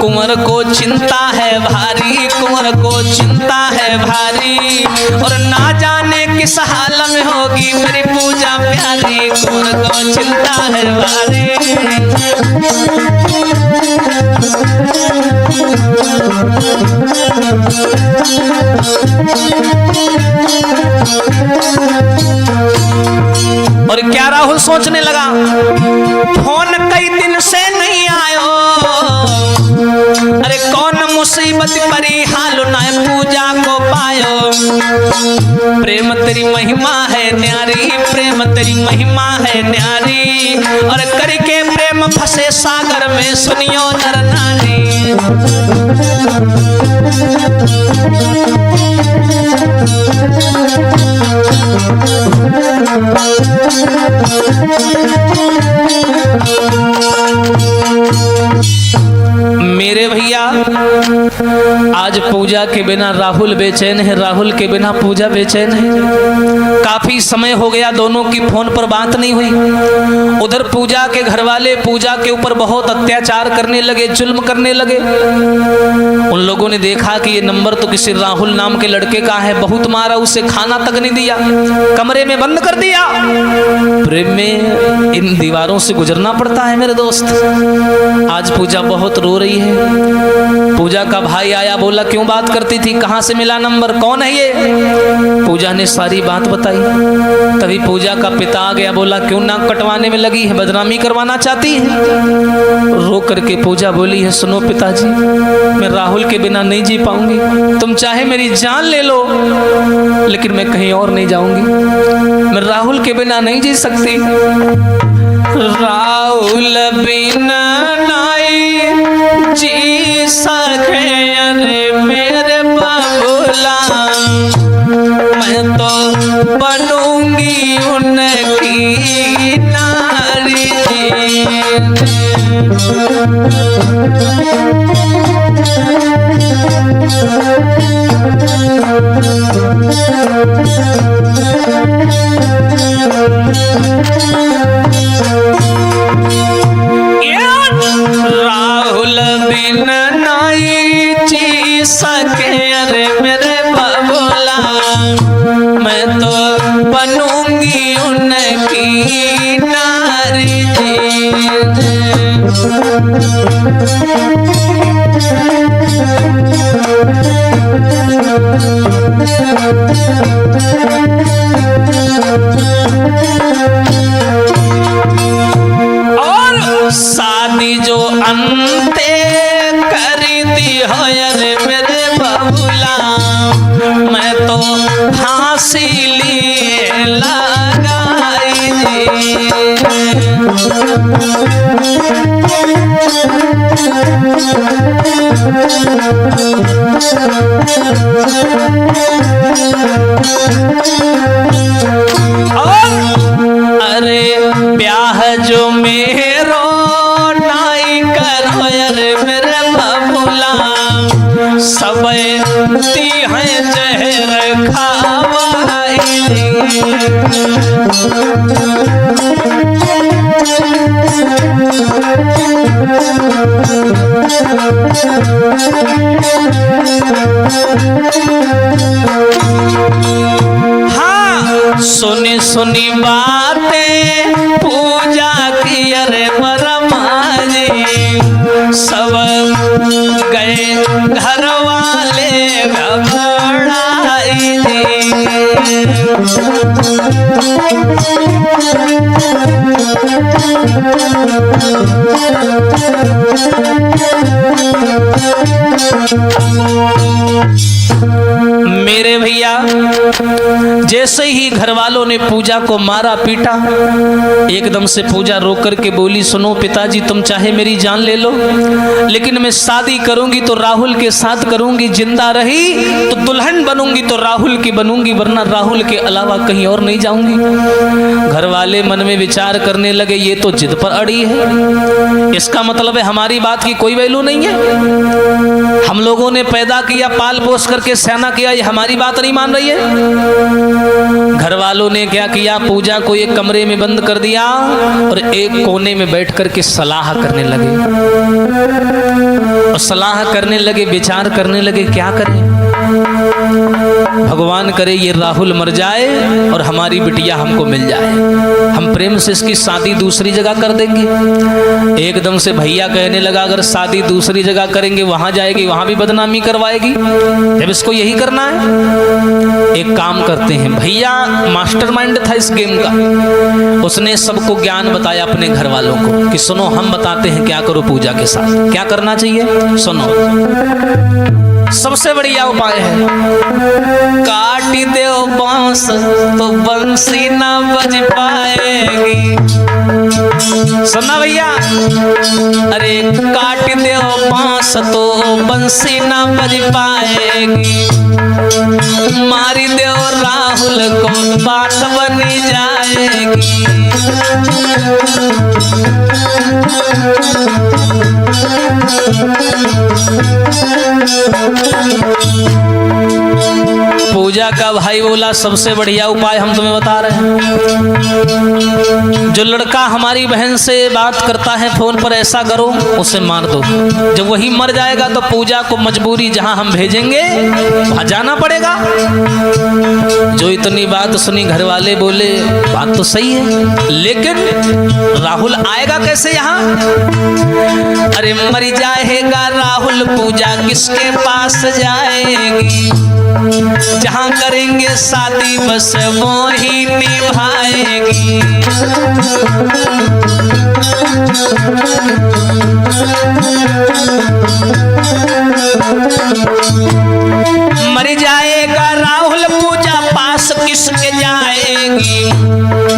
कुंवर को चिंता है भारी, कुंवर को चिंता है भारी, और ना जाने किस हाल में होगी मेरी पूजा प्यारी, कुंवर को चिंता है भारी। और क्या राहुल सोचने लगा, फोन कई दिन से नहीं आयो, अरे कौन मुसीबत परी हाल ना पूजा को पायो। प्रेम तेरी महिमा है न्यारी, प्रेम तेरी महिमा है न्यारी, और करके प्रेम फंसे सागर में सुनियो नर नारी। मेरे भैया आज पूजा के बिना राहुल बेचैन है, राहुल के बिना पूजा बेचैन है। काफी समय हो गया दोनों की फोन पर बात नहीं हुई। उधर पूजा के घर वाले पूजा के ऊपर बहुत अत्याचार करने लगे, जुल्म करने लगे। उन लोगों ने देखा कि ये नंबर तो किसी राहुल नाम के लड़के का है, बहुत मारा, उसे खाना तक नहीं दिया, कमरे में बंद कर दिया। प्रेम में इन दीवारों से गुजरना पड़ता है मेरे दोस्त। आज पूजा बहुत रो रही है। पूजा का भाई आया, बोला क्यों बात करती थी, कहां से मिला नंबर, कौन है ये? पूजा ने सारी बात बताई। तभी पूजा का पिता आ गया, बोला क्यों नाक कटवाने में लगी है, बदनामी करवाना चाहती है? रो करके पूजा बोली है, सुनो पिताजी, मैं राहुल के बिना नहीं जी पाऊंगी, तुम चाहे मेरी जान ले लो लेकिन मैं कहीं और नहीं जाऊंगी, मैं राहुल के बिना नहीं जी सकती। राहुल बिना नहीं जी सके अरे मेरे बाबूला, मैं तो बनूंगी उनकी नारी। राहुल बिना नहीं जी सके अरे मेरे बाबूला, मैं तो बनूंगी उनकी नारी। और शादी जो अंते करी दी हो अरे मेरे बाबूला, मैं तो फांसी लिए लगाई और अरे ब्याह जो मेरो नाई करो अरे मेरे बाबूला, सब ती है जहर खावाई। हाँ सुनी सुनी बातें पूजा की अरे मरमाजी, सब गए घर वाले घबराई। मेरे भैया जैसे ही घर वालों ने पूजा को मारा पीटा, एकदम से पूजा रो करके बोली, सुनो पिताजी, तुम चाहे मेरी जान ले लो लेकिन मैं शादी करूंगी तो राहुल के साथ करूंगी, जिंदा रही तो दुल्हन बनूंगी तो राहुल की बनूंगी, वरना राहुल के अलावा कहीं और नहीं जाऊंगी। घर वाले मन में विचार करने लगे, ये तो जिद पर अड़ी है, इसका मतलब है हमारी बात की कोई वैल्यू नहीं है, हम लोगों ने पैदा किया, पाल पोस करके सयाना किया, ये हमारी बात नहीं मान रही है। घर वालों ने क्या किया, पूजा को एक कमरे में बंद कर दिया और एक कोने में बैठ करके सलाह करने लगे। और सलाह करने लगे, विचार करने लगे, क्या करें, भगवान करे ये राहुल मर जाए और हमारी बिटिया हमको मिल जाए, हम प्रेम से इसकी शादी दूसरी जगह कर देंगे। एकदम से भैया कहने लगा, अगर शादी दूसरी जगह करेंगे वहां जाएगी, वहां भी बदनामी करवाएगी, जब इसको यही करना है, एक काम करते हैं। भैया मास्टरमाइंड था इस गेम का, उसने सबको ज्ञान बताया अपने घर वालों को कि सुनो हम बताते हैं क्या करो पूजा के साथ, क्या करना चाहिए सुनो। सबसे बढ़िया उपाय है, काट दो बांस तो बंसी ना बज पाएगी। सुनना भैया, अरे काट दो बांस तो बंसी ना बज पाएगी, मारी दो राहुल को बात बनी जाएगी। पूजा का भाई बोला सबसे बढ़िया उपाय हम तुम्हें बता रहे हैं। जो लड़का हमारी बहन से बात करता है फोन पर, ऐसा करो उसे मार दो। जब वही मर जाएगा तो पूजा को मजबूरी जहां हम भेजेंगे वहां जाना पड़ेगा। जो इतनी बात सुनी घर वाले बोले बात तो सही है, लेकिन राहुल आएगा कैसे यहाँ? अरे मर जाएगा राहुल, पूजा किसके पास जाएगी? जहां करेंगे शादी बस वो ही निभाएगी। मर जाएगा राहुल, पूजा पास किसके जाएगी?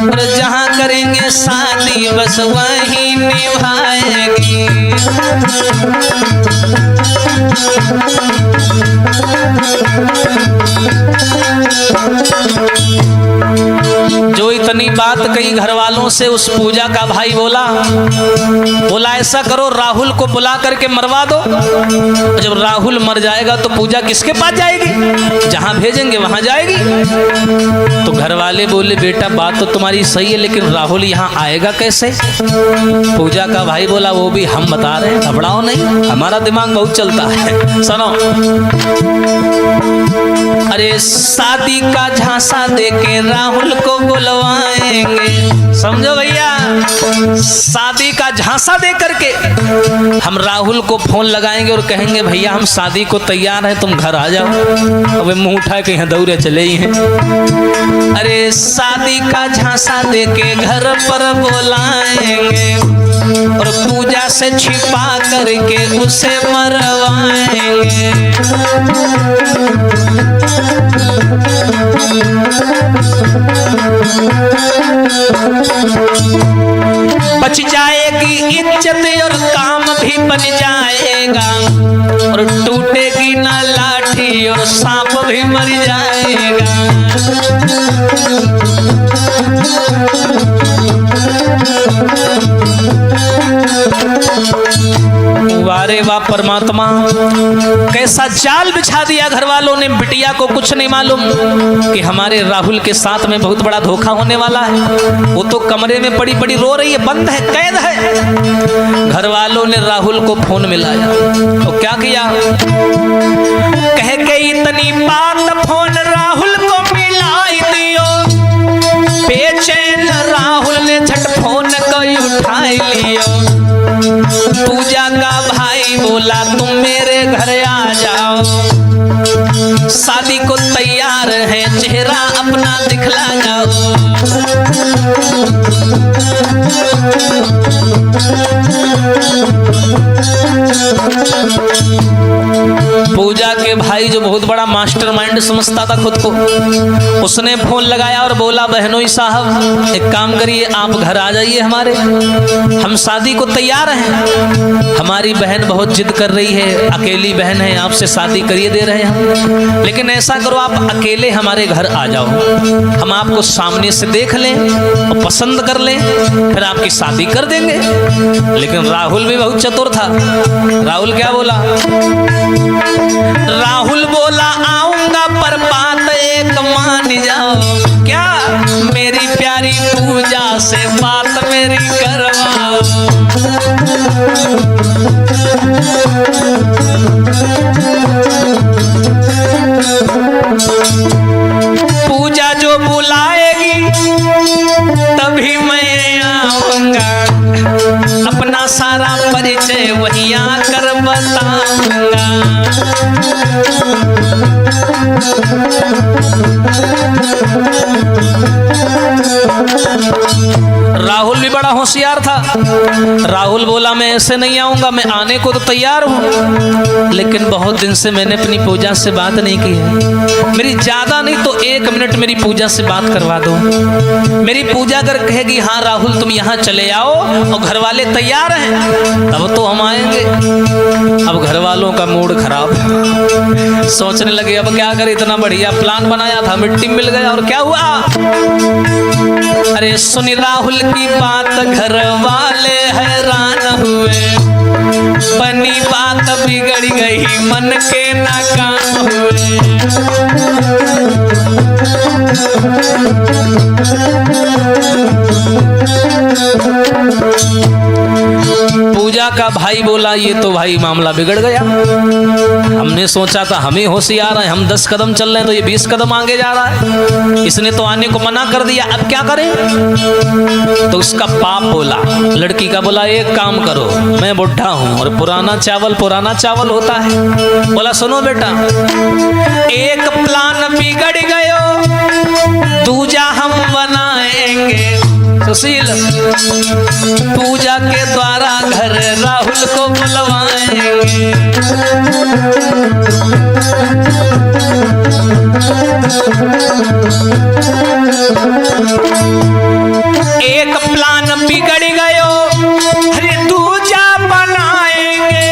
और जहां करेंगे शादी बस वही निभाएगी। जो इतनी बात कही घर वालों से, उस पूजा का भाई बोला ऐसा करो राहुल को बुला करके मरवा दो। जब राहुल मर जाएगा तो पूजा किसके पास जाएगी? जहां भेजेंगे वहां जाएगी। तो घर वाले बोले बेटा बात तो तुम्हारी सही है, लेकिन राहुल यहाँ आएगा कैसे? पूजा का भाई बोला वो भी हम बता रहे हैं, घबराओ नहीं, हमारा दिमाग बहुत चलता है। सुनो, अरे शादी का झांसा देके राहुल को बुलवाएंगे। समझो भैया, शादी का झांसा दे करके हम राहुल को फोन लगाएंगे और कहेंगे भैया हम शादी को तैयार हैं, तुम घर आ जाओ। अब मुंह उठा के यहाँ दौड़े चले ही हैं। अरे शादी का झांसा देके घर पर बुलाएंगे और पूजा से छिपा करके उसे मरवाएंगे। बच जाएगी इज्जत और काम भी बन जाएगा, और टूटेगी ना लाठी और सांप भी मर जाएगा। वारे वाह परमात्मा, कैसा जाल बिछा दिया घर वालों ने। बिटिया को कुछ नहीं मालूम कि हमारे राहुल के साथ में बहुत बड़ा धोखा होने वाला है। वो तो कमरे में पड़ी पड़ी रो रही है, बंद है, कैद है। घर वालों ने राहुल को फोन मिलाया तो क्या किया, कह के इतनी बात फोन राहुल को मिलाई दियो। बेचैन राहुल ने झट फोन को उठा लियो। पूजा का भाई बोला तुम मेरे घर आ जाओ, शादी को तैयार है, चेहरा अपना दिखला जाओ। पूजा के भाई जो बहुत बड़ा मास्टरमाइंड समझता था खुद को, उसने फोन लगाया और बोला बहनोई साहब एक काम करिए, आप घर आ जाइए हमारे, हम शादी को तैयार हैं। हमारी बहन बहुत जिद कर रही है, अकेली बहन है, आपसे शादी करिए दे रहे हैं, लेकिन ऐसा करो आप अकेले हमारे घर आ जाओ, हम आपको सामने से देख लें और पसंद कर लें, फिर आपकी शादी कर देंगे। लेकिन राहुल भी बहुत चतुर था। राहुल क्या बोला, राहुल बोला आऊंगा पर बात एक मान जाओ। क्या, मेरी प्यारी पूजा से बात मेरी करवाओ। पूजा जो बुलाएगी तभी मैं आऊंगा, अपना सारा परिचय वहीं आकर बताऊंगा। राहुल भी बड़ा होशियार था। राहुल बोला मैं ऐसे नहीं आऊंगा, मैं आने को तो तैयार हूं, लेकिन बहुत दिन से मैंने अपनी पूजा से बात नहीं की है। मेरी ज्यादा नहीं तो 1 मिनट मेरी पूजा से बात करवा दो। मेरी पूजा अगर कहेगी हाँ राहुल तुम यहाँ चले आओ और घर वाले तैयार हैं तब तो हम आएंगे। अब घर वालों का मूड खराब, सोचने लगे अब क्या करें, इतना बढ़िया प्लान बनाया था मिट्टी मिल गया। और क्या हुआ, अरे सुनी राहुल की बात घर वाले हैरान हुए, बनी बात बिगड़ गई मन के नाकाम हुए। पूजा का भाई बोला ये तो भाई मामला बिगड़ गया, हमने सोचा था हम ही होशियार हैं, हम 10 कदम चल रहे हैं तो ये 20 कदम आगे जा रहा है, इसने तो आने को मना कर दिया, अब क्या करें। तो उसका बाप बोला, लड़की का बोला एक काम करो, मैं बुढ़ा हूं और पुराना चावल होता है। बोला सुनो बेटा, एक प्लान बिगड़ गयो दूजा हम बनाएंगे। सुशील पूजा के द्वारा घर राहुल को बुलवाएंगे। एक प्लान बिगड़ गयो, अरे दूजा बनाएंगे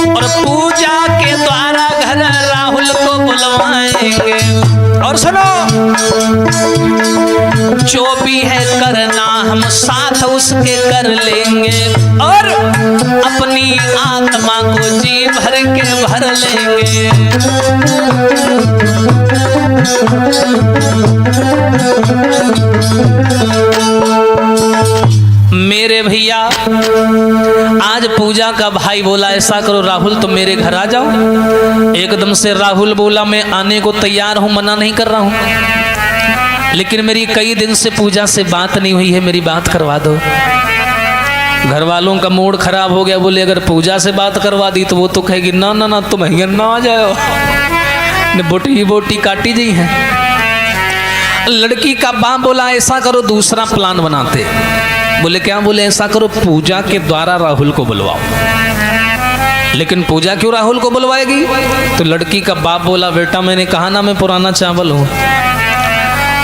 और पूजा के द्वारा घर राहुल को बुलवाएंगे। और सुनो, जो भी है करना हम साथ उसके कर लेंगे और अपनी आत्मा को जी भर के भर लेंगे। मेरे भैया आज पूजा का भाई बोला ऐसा करो राहुल तुम मेरे घर आ जाओ। एकदम से राहुल बोला मैं आने को तैयार हूं, मना नहीं कर रहा हूं, लेकिन मेरी कई दिन से पूजा से बात नहीं हुई है, मेरी बात करवा दो। घर वालों का मूड खराब हो गया, बोले अगर पूजा से बात करवा दी तो वो तो कहेगी ना ना ना तुम यहाँ ना आ जाओ, बोटी काटी जी है। लड़की का बाप बोला ऐसा करो दूसरा प्लान बनाते। बोले क्या, बोले ऐसा करो पूजा के द्वारा राहुल को बुलवाओ। लेकिन पूजा क्यों राहुल को बुलवाएगी? तो लड़की का बाप बोला बेटा मैंने कहा ना मैं पुराना चावल हूं।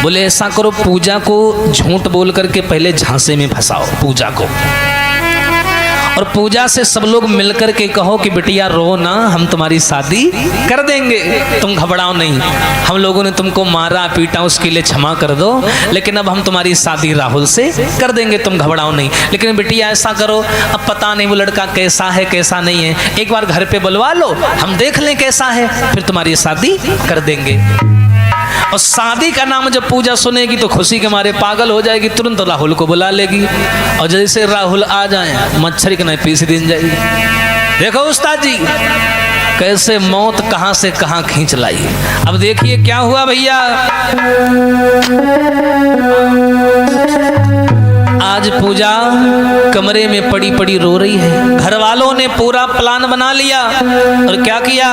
बोले ऐसा करो पूजा को झूठ बोल करके पहले झांसे में फंसाओ पूजा को, और पूजा से सब लोग मिलकर के कहो कि बिटिया रो ना, हम तुम्हारी शादी कर देंगे, तुम घबराओ नहीं, हम लोगों ने तुमको मारा पीटा उसके लिए क्षमा कर दो, लेकिन अब हम तुम्हारी शादी राहुल से कर देंगे, तुम घबराओ नहीं। लेकिन बिटिया ऐसा करो, अब पता नहीं वो लड़का कैसा है कैसा नहीं है, एक बार घर पे बुलवा लो, हम देख लें कैसा है, फिर तुम्हारी शादी कर देंगे। और शादी का नाम जब पूजा सुनेगी तो खुशी के मारे पागल हो जाएगी, तुरंत राहुल को बुला लेगी, और जैसे राहुल आ जाए मच्छर के नहीं पीस दिन जाएगी। देखो उस्ताद जी कैसे मौत कहां से कहां खींच लाई। अब देखिए क्या हुआ भैया, आज पूजा कमरे में पड़ी पड़ी रो रही है। घर वालों ने पूरा प्लान बना लिया और क्या किया,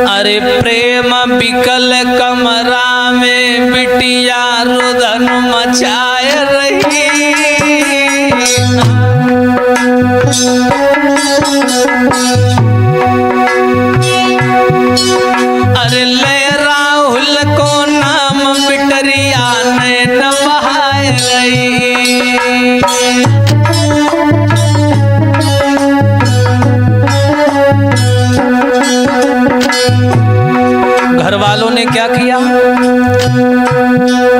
अरे प्रेम बिकल कमरा में बिटिया रुदन मचाए रही। अरे ले राहुल को नाम बिटरिया नैन बहाए रही। घर वालों ने क्या किया,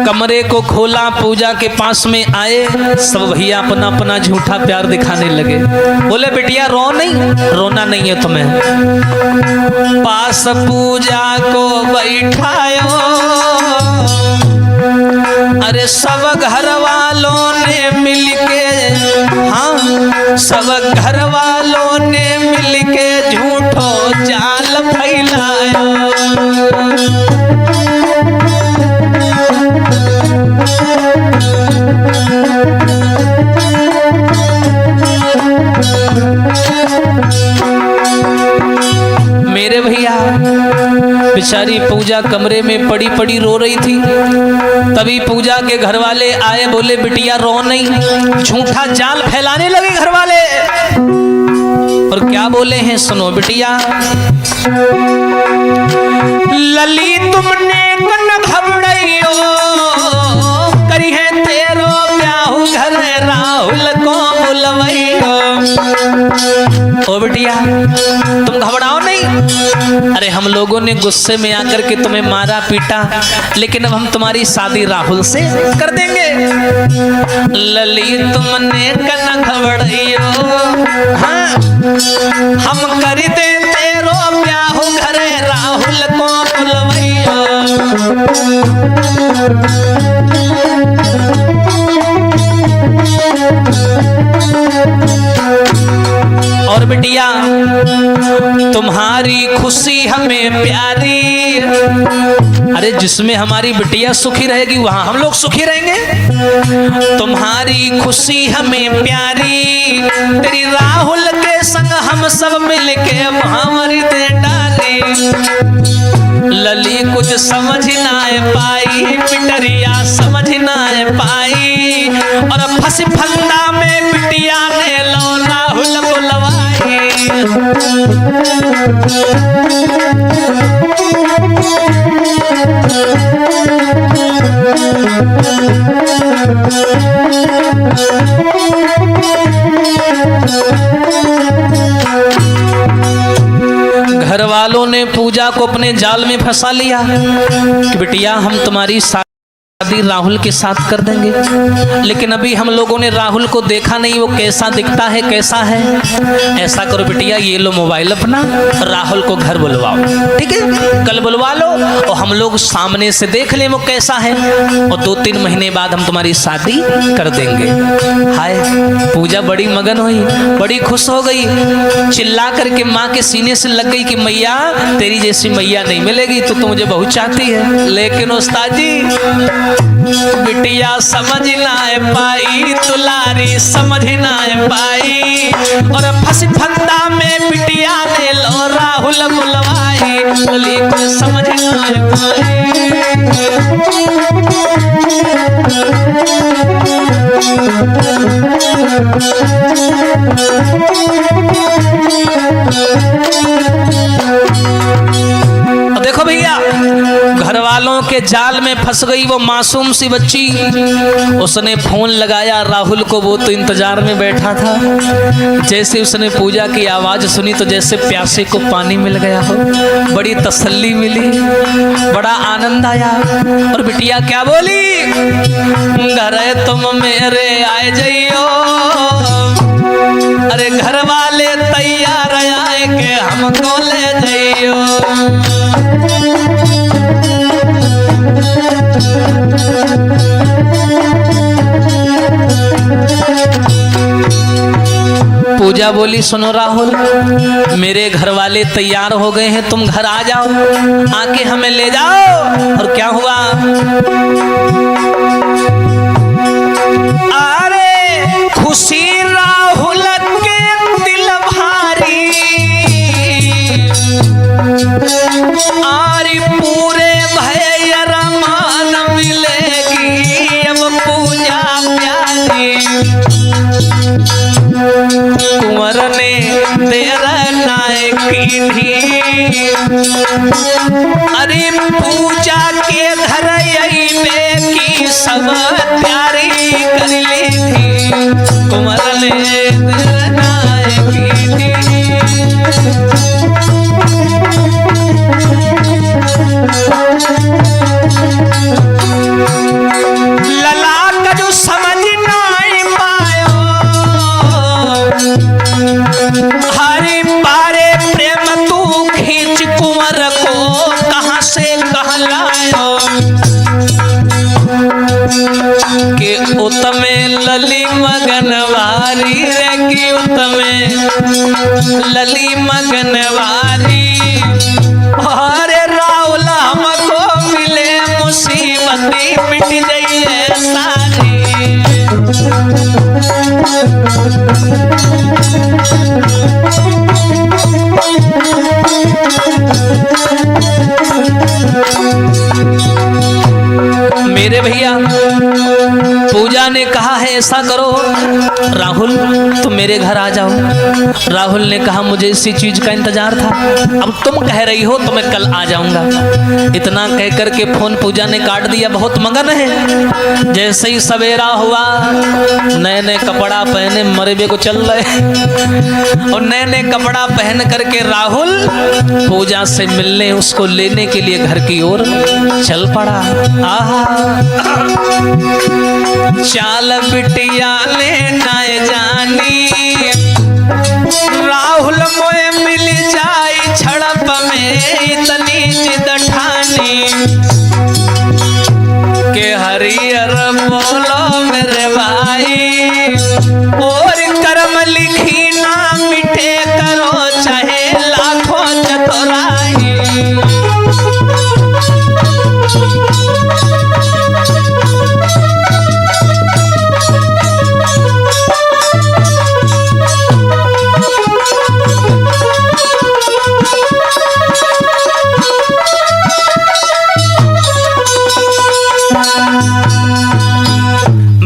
कमरे को खोला, पूजा के पास में आए, सब भैया अपना अपना झूठा प्यार दिखाने लगे। बोले बिटिया रो नहीं, रोना नहीं है तुम्हें। पास पूजा को बैठायो, अरे सब घर वालों ने मिलके, हाँ सब घर वालों ने मिलके झूठो जाल फैलायो। मेरे भैया बेचारी पूजा कमरे में पड़ी पड़ी रो रही थी। तभी पूजा के घर वाले आए, बोले बिटिया रो नहीं। झूठा जाल फैलाने लगे घर वाले। और क्या बोले हैं सुनो बिटिया। लली तुमने कन घबड़ियो करी है तेरो ब्याहु घर राहुल को बुलवैयो। ओ बिटिया तुम घबराओ नहीं। अरे हम लोगों ने गुस्से में आकर के तुम्हें मारा पीटा, लेकिन अब हम तुम्हारी शादी राहुल से कर देंगे। लली तुमने कन घबड़ियो, हाँ हम कर दे तेरो ब्याहु घर राहुल को बुलवैयो। और बिटिया तुम्हारी खुशी हमें प्यारी। अरे जिसमें हमारी बिटिया सुखी रहेगी वहां हम लोग सुखी रहेंगे। तुम्हारी खुशी हमें प्यारी, तेरी राहुल के संग हम सब मिलके महामारी दे डाली। लली कुछ समझ ना पाई, बिटरिया समझ ना पाई, और फंसी फंदा में बिटिया ने लो राहुल बुलवाई। घर वालों ने पूजा को अपने जाल में फंसा लिया कि बिटिया हम तुम्हारी शादी राहुल के साथ कर देंगे। लेकिन अभी हम लोगों ने राहुल को देखा नहीं, वो कैसा दिखता है कैसा है। ऐसा करो बिटिया ये लो मोबाइल अपना, राहुल को घर बुलवाओ, ठीक है कल बुलवा लो और हम लोग सामने से देख लें वो कैसा है, और 2-3 महीने बाद हम तुम्हारी शादी कर देंगे। हाय पूजा बड़ी मगन हुई, बड़ी खुश हो गई, चिल्ला करके माँ के सीने से लग गई कि मैया तेरी जैसी मैया नहीं मिलेगी, तो मुझे बहुत चाहती है। लेकिन उस्ताद जी बिटिया समझ ना पाई, दुलारी समझ ना पाई, और फंसी फंदा में बिटिया ने लो राहुल बुलवाई। बोली कुछ समझ ना पाई। देखो भैया घर वालों के जाल में फंस गई वो मासूम सी बच्ची। उसने फोन लगाया राहुल को, वो तो इंतजार में बैठा था। जैसे उसने पूजा की आवाज सुनी तो जैसे प्यासे को पानी मिल गया हो, बड़ी तसल्ली मिली, बड़ा आनंद आया। और बिटिया क्या बोली, घर तुम मेरे आए जाइयो, अरे घर वाले तैयार आए के हमको ले जाइयो। पूजा बोली सुनो राहुल मेरे घर वाले तैयार हो गए हैं, तुम घर आ जाओ, आके हमें ले जाओ। और क्या हुआ, अरे खुशी राहुल के दिल भारी, आरी पूरे भय रमान मिलेगी अब पूजा प्यारी। कुंवर ने तेरा नायक की, अरे पूजा के घर में की सब प्यारी कर ली थी। कुंवर ने तेरा नायक की, लला का जो समझ नहीं पायो, हरे पारे प्रेम तू खींच कुंवर को कहां से कहां लायो। के उत्तमे लली मगनवारी रे, की उत्तमे लली मगनवारी। अरे राहुल हमको मिले मुसीबती मिट जाइए सारी। मेरे भैया पूजा ने कहा है ऐसा करो राहुल तुम मेरे घर आ जाओ। राहुल ने कहा मुझे इसी चीज का इंतजार था, अब तुम कह रही हो तो मैं कल आ जाऊंगा। इतना कह करके फोन पूजा ने काट दिया, बहुत मगन है। जैसे ही सवेरा हुआ नए नए कपड़ा पहने मरबे को चल रहे और नए नए कपड़ा पहन करके राहुल पूजा से मिलने उसको लेने के लिए घर की ओर चल पड़ा। आहा चाल बिटिया ने नाय जानी राहुल मोए मिल जाई छड़प में इतनी जिद ठानी के हरियर बोलो मेरे भाई और कर्म लिखी ना मिटे करो चाहे लाखों चतुराई।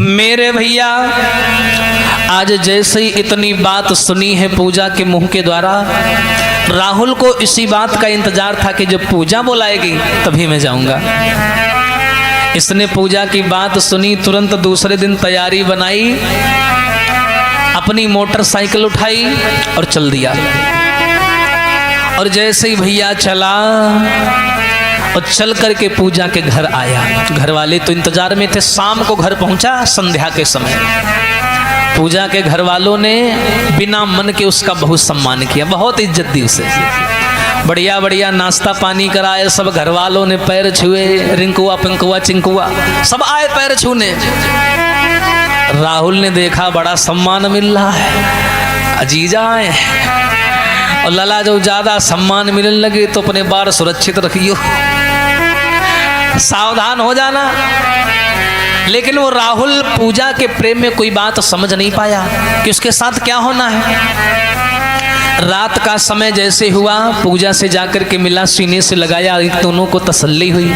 मेरे भैया आज जैसे ही इतनी बात सुनी है पूजा के मुंह के द्वारा, राहुल को इसी बात का इंतजार था कि जब पूजा बुलाएगी तभी मैं जाऊंगा। इसने पूजा की बात सुनी, तुरंत दूसरे दिन तैयारी बनाई, अपनी मोटरसाइकिल उठाई और चल दिया। और जैसे ही भैया चला और चल करके पूजा के घर आया। घर वाले तो इंतजार में थे, शाम को घर पहुंचा संध्या के समय। पूजा के घर वालों ने बिना मन के उसका बहुत सम्मान किया, बहुत इज्जत दी उसे, बढ़िया बढ़िया नाश्ता पानी कराए। सब घर वालों ने पैर छुए, रिंकुआ पिंकुआ चिंकुआ सब आए पैर छूने। राहुल ने देखा बड़ा सम्मान मिल रहा है, अजीजा आए और लला जो ज्यादा सम्मान मिलने लगे तो अपने बार सुरक्षित रखियो, सावधान हो जाना। लेकिन वो राहुल पूजा के प्रेम में कोई बात समझ नहीं पाया कि उसके साथ क्या होना है। रात का समय जैसे हुआ पूजा से जाकर के मिला, सीने से लगाया, दोनों को तसल्ली हुई।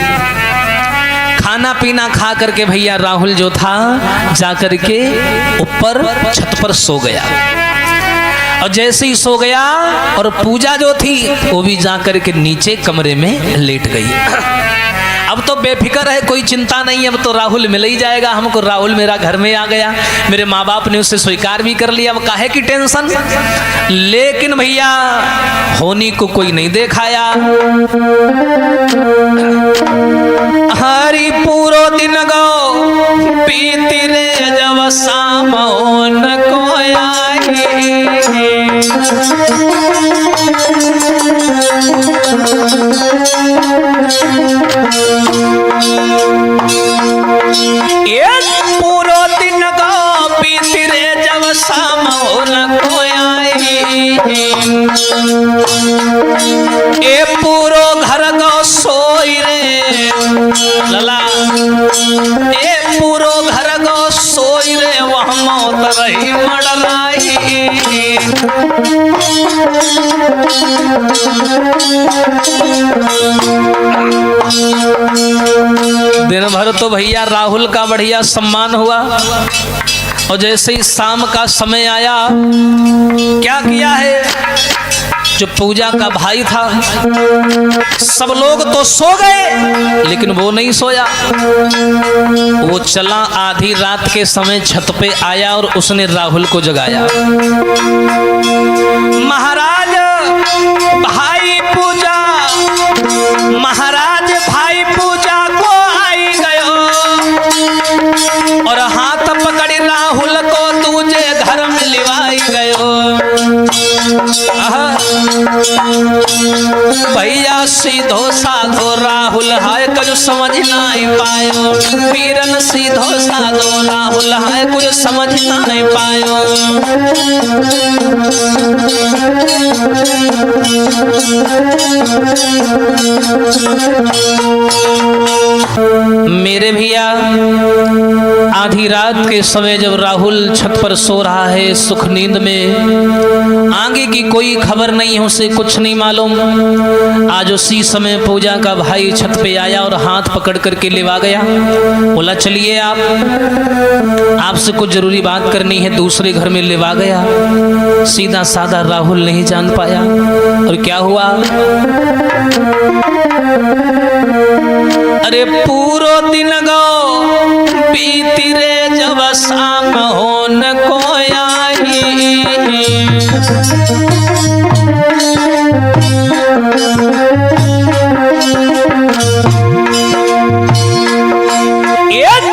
खाना पीना खा करके भैया राहुल जो था जाकर के ऊपर छत पर सो गया। और जैसे ही सो गया और पूजा जो थी वो भी जाकर के नीचे कमरे में लेट गई। अब तो बेफिक्र है, कोई चिंता नहीं, अब तो राहुल मिल ही जाएगा हमको। राहुल मेरा घर में आ गया, मेरे माँ बाप ने उसे स्वीकार भी कर लिया, अब काहे की टेंशन। लेकिन भैया होनी को कोई नहीं देखाया। हरी पूरो दिन गो पीती रे जब शाम न कोई पूरो दिन गो पीती रे जब शाम न कोई ए पूरो घर गो सोई रे लला, ए पूरो घर गो सोई रे वह मौत रही मड़लाई। दिन भर तो भैया राहुल का बढ़िया सम्मान हुआ और जैसे ही शाम का समय आया क्या किया है, जो पूजा का भाई था सब लोग तो सो गए लेकिन वो नहीं सोया। वो चला आधी रात के समय छत पे आया और उसने राहुल को जगाया। महाराज भाई पूजा, महाराज भाई पूजा को आई गयो और हाथ पकड़ी राहुल को तुझे घर में लिवाई गयो। भैया सीधो साधो राहुल है कुछ समझ नहीं पायो, पीरन सीधो साधो राहुल है कुछ समझ नहीं पायो। मेरे भैया आधी रात के समय जब राहुल छत पर सो रहा है सुख नींद में, आगे की कोई खबर नहीं है, उसे कुछ नहीं मालूम। आज उसी समय पूजा का भाई छत पे आया और हाथ पकड़ करके लेवा गया। बोला चलिए आपसे कुछ जरूरी बात करनी है। दूसरे घर में लेवा गया। सीधा साधा राहुल नहीं जान पाया। और क्या हुआ, अरे पूरो दिन गो बीती रे जब शाम हो न को आई।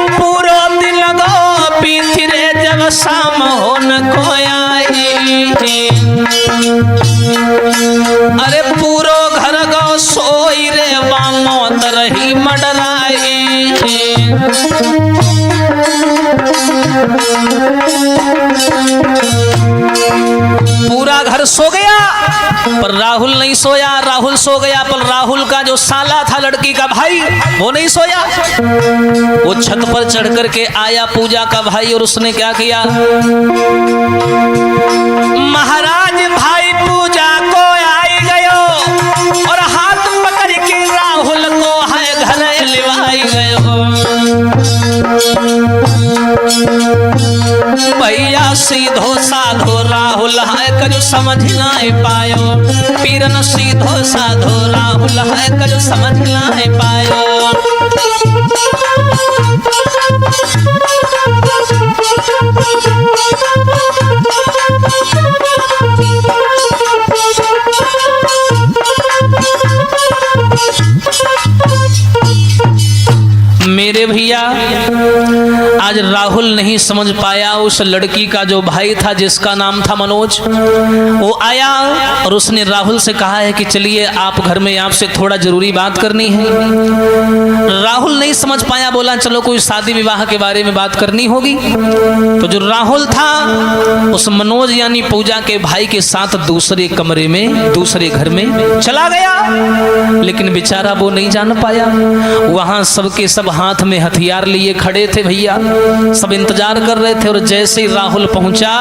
पूरो दिन गो बीती रे जब शाम हो न को आई। अरे पूरो घर गो सोई रे बामो दरही मडराई। पूरा घर सो गया पर राहुल नहीं सोया। राहुल सो गया पर राहुल का जो साला था लड़की का भाई वो नहीं सोया। वो छत पर चढ़ करके आया पूजा का भाई और उसने क्या किया, महाराज भाई पूजा को आई गयो और हाथ पकड़ के राहुल को है घर लिवाई गयो। भैया सीधो साधो राहुल है कजु समझ नहीं पायो। पीरन सीधो साधो राहुल है कजु समझ नहीं पायो। मेरे भैया आज राहुल नहीं समझ पाया। उस लड़की का जो भाई था जिसका नाम था मनोज, वो आया और उसने राहुल से कहा है कि चलिए आप घर में आपसे थोड़ा जरूरी बात करनी है। राहुल नहीं समझ पाया, बोला चलो कोई शादी विवाह के बारे में बात करनी होगी। तो जो राहुल था उस मनोज यानी पूजा के भाई के साथ दूसरे कमरे में दूसरे घर में चला गया। लेकिन बेचारा वो नहीं जान पाया। वहां सबके सब हाथ में हथियार लिए खड़े थे भैया, सब इंतजार कर रहे थे। और जैसे ही राहुल पहुंचा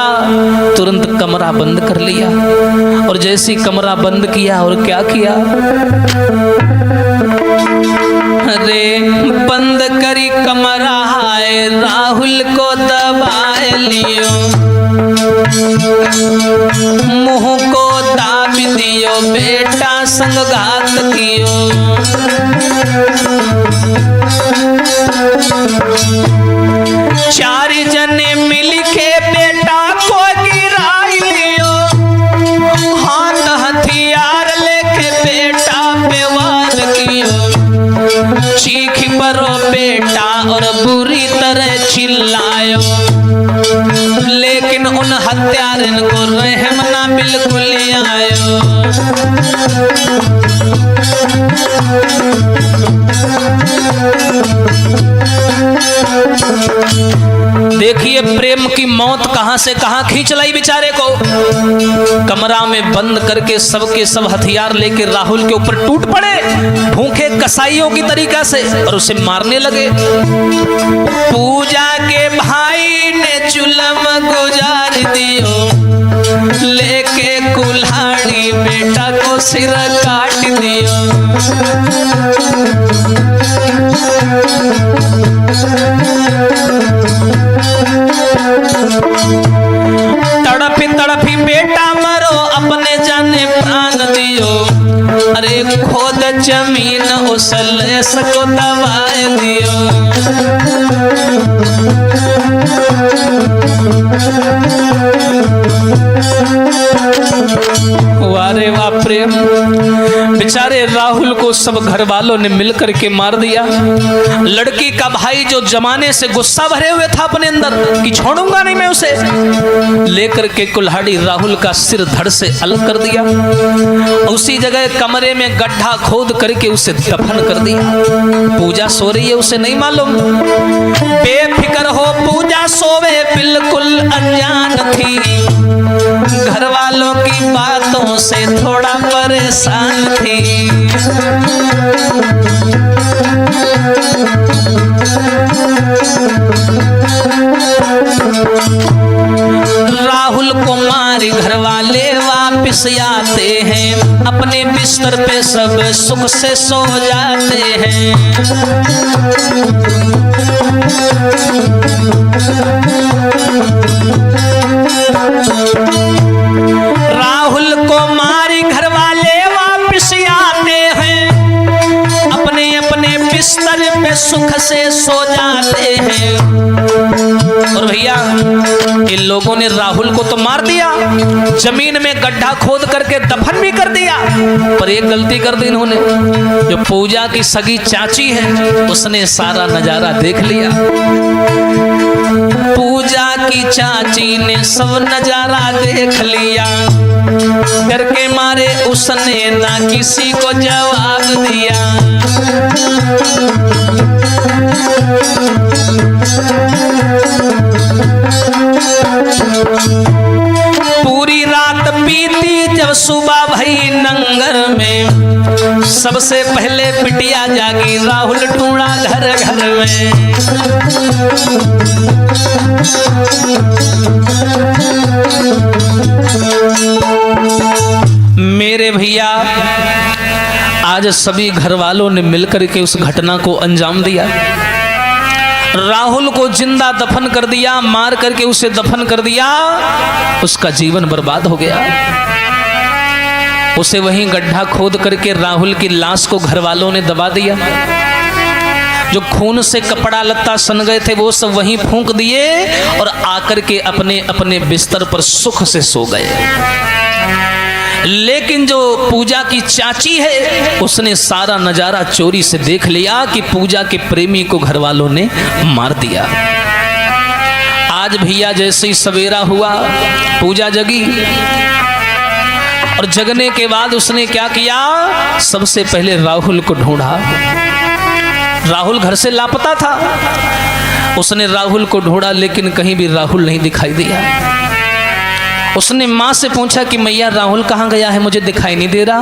तुरंत कमरा बंद कर लिया। और जैसे ही कमरा बंद किया और क्या किया, अरे बंद करी कमरा है राहुल को दबाए लियो, मुंह को दाब दियो बेटा संगघात कियो। चार जने मिल के बेटा को गिराई लियो, हाथ हथियार लेके बेटा पे वार कियो। चीख परो बेटा और बुरी तरह चिल्लायो, लेकिन उन हत्यारन को रहम ना बिल्कुल आयो। देखिए प्रेम की मौत कहां से कहां खींच लाई बेचारे को। कमरा में बंद करके सबके सब हथियार लेके राहुल के ऊपर टूट पड़े भूखे कसाईयों की तरीका से और उसे मारने लगे। पूजा के भाई ने चुलम गुजार दियो, लेके कुल्हाड़ी बेटा को सिर काट दियो। तड़पी तड़पी बेटा मरो अपने जाने प्राण दियो, अरे खोद जमीन उसल सको दबाए दियो। वारे वाह प्रेम, बेचारे राहुल को सब घर वालों ने मिलकर के मार दिया। लड़की का भाई जो जमाने से गुस्सा भरे हुए था अपने अंदर कि छोड़ूंगा नहीं मैं उसे, लेकर के कुल्हाड़ी राहुल का सिर धड़ से अलग कर दिया। उसी जगह कमरे में गड्ढा खोद करके उसे दफन कर दिया। पूजा सो रही है उसे नहीं मालूम। बेफिक्र हो पूजा सोवे बिल्कुल अनजान थी, घर वालों की बातों से थोड़ा परेशान थी। राहुल राहुल को मार घर वाले वापिस आते हैं, अपने बिस्तर पे सब सुख से सो जाते हैं। राहुल को मारी घर वाले वापिस आते हैं, अपने अपने बिस्तर पे सुख से सो जाते हैं। और भैया इन लोगों ने राहुल को तो मार दिया, जमीन में गड्ढा खोद करके दफन भी कर दिया, पर एक गलती कर दी इन्होंने। जो पूजा की सगी चाची है उसने सारा नजारा देख लिया। पूजा की चाची ने सब नजारा देख लिया, डर के मारे उसने ना किसी को जवाब दिया। पूरी रात बीती, जब सुबह भई नंगर में सबसे पहले बिटिया जागी, राहुल ढूंढा घर घर में। मेरे भैया आज सभी घर वालों ने मिलकर के उस घटना को अंजाम दिया। राहुल को जिंदा दफन कर दिया, मार करके उसे दफन कर दिया, उसका जीवन बर्बाद हो गया। उसे वहीं गड्ढा खोद करके राहुल की लाश को घर वालों ने दबा दिया। जो खून से कपड़ा लत्ता सन गए थे वो सब वहीं फूंक दिए और आकर के अपने अपने बिस्तर पर सुख से सो गए। लेकिन जो पूजा की चाची है उसने सारा नजारा चोरी से देख लिया कि पूजा के प्रेमी को घर वालों ने मार दिया। आज भैया जैसे ही सवेरा हुआ, पूजा जगी और जगने के बाद उसने क्या किया, सबसे पहले राहुल को ढूंढा। राहुल घर से लापता था, उसने राहुल को ढूंढा लेकिन कहीं भी राहुल नहीं दिखाई दिया। उसने माँ से पूछा कि मैया राहुल कहाँ गया है, मुझे दिखाई नहीं दे रहा।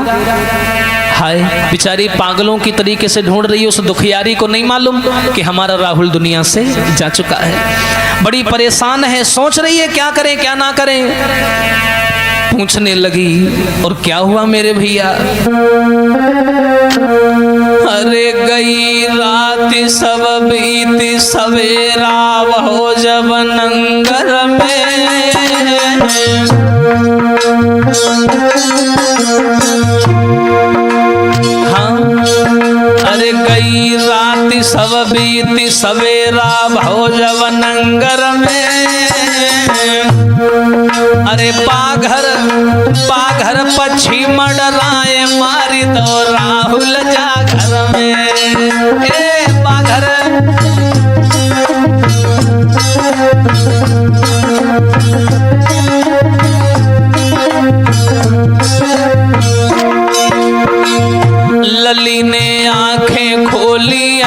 हाय बेचारी पागलों की तरीके से ढूंढ रही है, उस दुखियारी को नहीं मालूम कि हमारा राहुल दुनिया से जा चुका है। बड़ी परेशान है, सोच रही है क्या करें क्या ना करें। पूछने लगी और क्या हुआ मेरे भैया। अरे गई रात सब बीती सवेरा हो जब नंगर में। हाँ अरे गई रात सब बीती सवेरा हो जब नंगर में। अरे बाघर पक्षी मडराए मारी तो राहुल जा घर में। ए बाघर लली ने आंखें खोली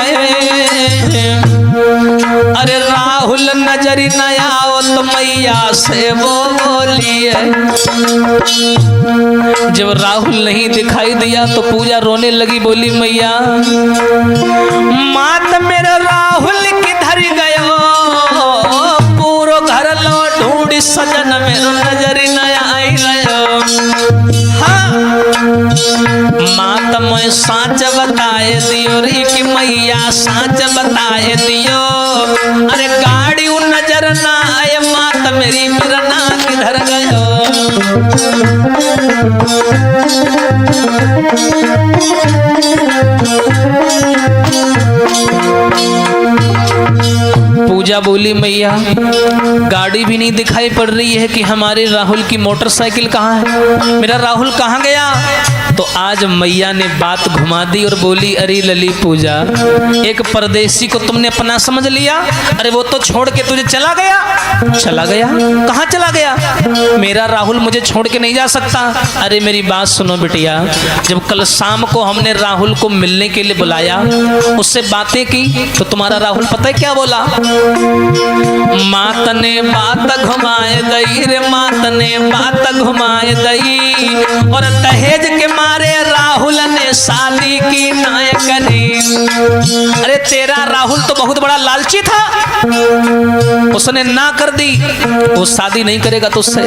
अरे राहुल नजर न आओ तो मैया से वो बोली है। जब राहुल नहीं दिखाई दिया तो पूजा रोने लगी, बोली मैया मात मेरा राहुल किधर गयो, पूरो घर लो ढूंढ सजन मेरो नजर न आई रहो। हाँ मात मैं साँच बताए दियो रे कि मैया साँच बताए दियो। अरे गाड़ी नजर ना आए मात मेरी बिरना किधर गयो। पूजा बोली मैया गाड़ी भी नहीं दिखाई पड़ रही है कि हमारे राहुल की मोटरसाइकिल कहाँ है, मेरा राहुल कहाँ गया। तो आज मैया ने बात घुमा दी और बोली अरे लली पूजा, एक परदेसी को तुमने अपना समझ लिया। अरे वो तो छोड़ के तुझे चला गया। चला गया? कहाँ चला गया? मेरा राहुल मुझे छोड़ के नहीं जा सकता। अरे मेरी बात सुनो बिटिया, जब कल शाम को हमने राहुल को मिलने के लिए बुलाया, उससे बातें की तो तुम्हारा राहुल पता है क्या बोला? मात ने बात घुमाए दई रे, मात ने बात घुमाए दई, और दहेज के मारे राहुल ने शादी की नाय करी। अरे तेरा राहुल तो बहुत बड़ा लालची था, उसने ना कर दी, वो शादी नहीं करेगा तुझसे।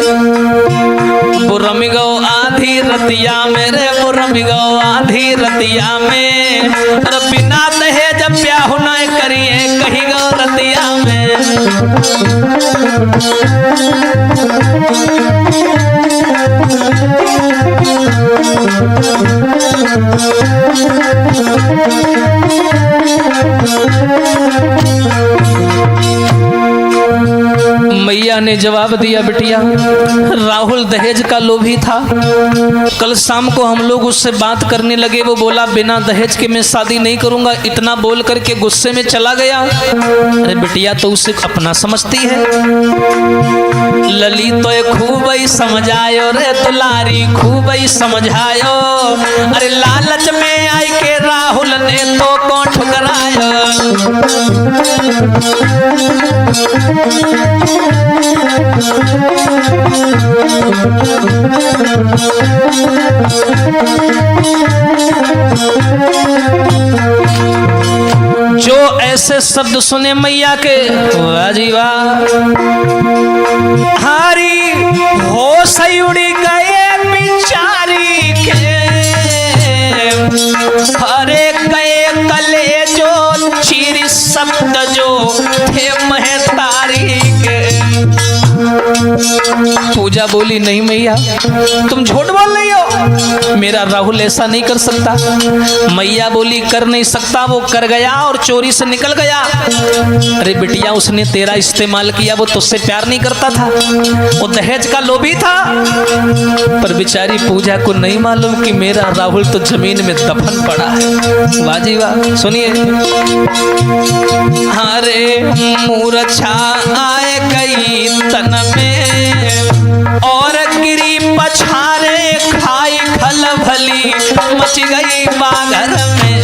बुरम गो आधी रतिया मेरे, बुरम गो आधी रतिया में, और बिना दहेज ब्याह न करिए कहीं गो रतिया में। मैया ने जवाब दिया, बिटिया राहुल दहेज का लोभी था। कल शाम को हम लोग उससे बात करने लगे, वो बोला बिना दहेज के मैं शादी नहीं करूंगा। इतना बोल करके गुस्से में चला गया। अरे बिटिया तो उसे अपना समझती है। लली तो खूब ही समझायो रे दुलारी, खूब ही समझायो। अरे लालच में आई के राहुल ने तो को ठुकरायो। जो ऐसे शब्द सुने मैया के, वाह जी वाह, हारी होश उड़ी गए बिचारी के। हरे गए कले जो चीरी शब्द जो थे महतारी के। पूजा बोली, नहीं मैया तुम झूठ बोल रही हो, मेरा राहुल ऐसा नहीं कर सकता। मैया बोली कर नहीं सकता, वो कर गया और चोरी से निकल गया। अरे बिटिया उसने तेरा इस्तेमाल किया, वो तुझसे प्यार नहीं करता था, वो दहेज का लोभी था। पर बेचारी पूजा को नहीं मालूम कि मेरा राहुल तो जमीन में दफन पड़ा है। वाह जी वाह, सुनिए। हरे मूर्छा आए गई तन में, और गिरी पछारे खाई खल भली, मच गई बागर में।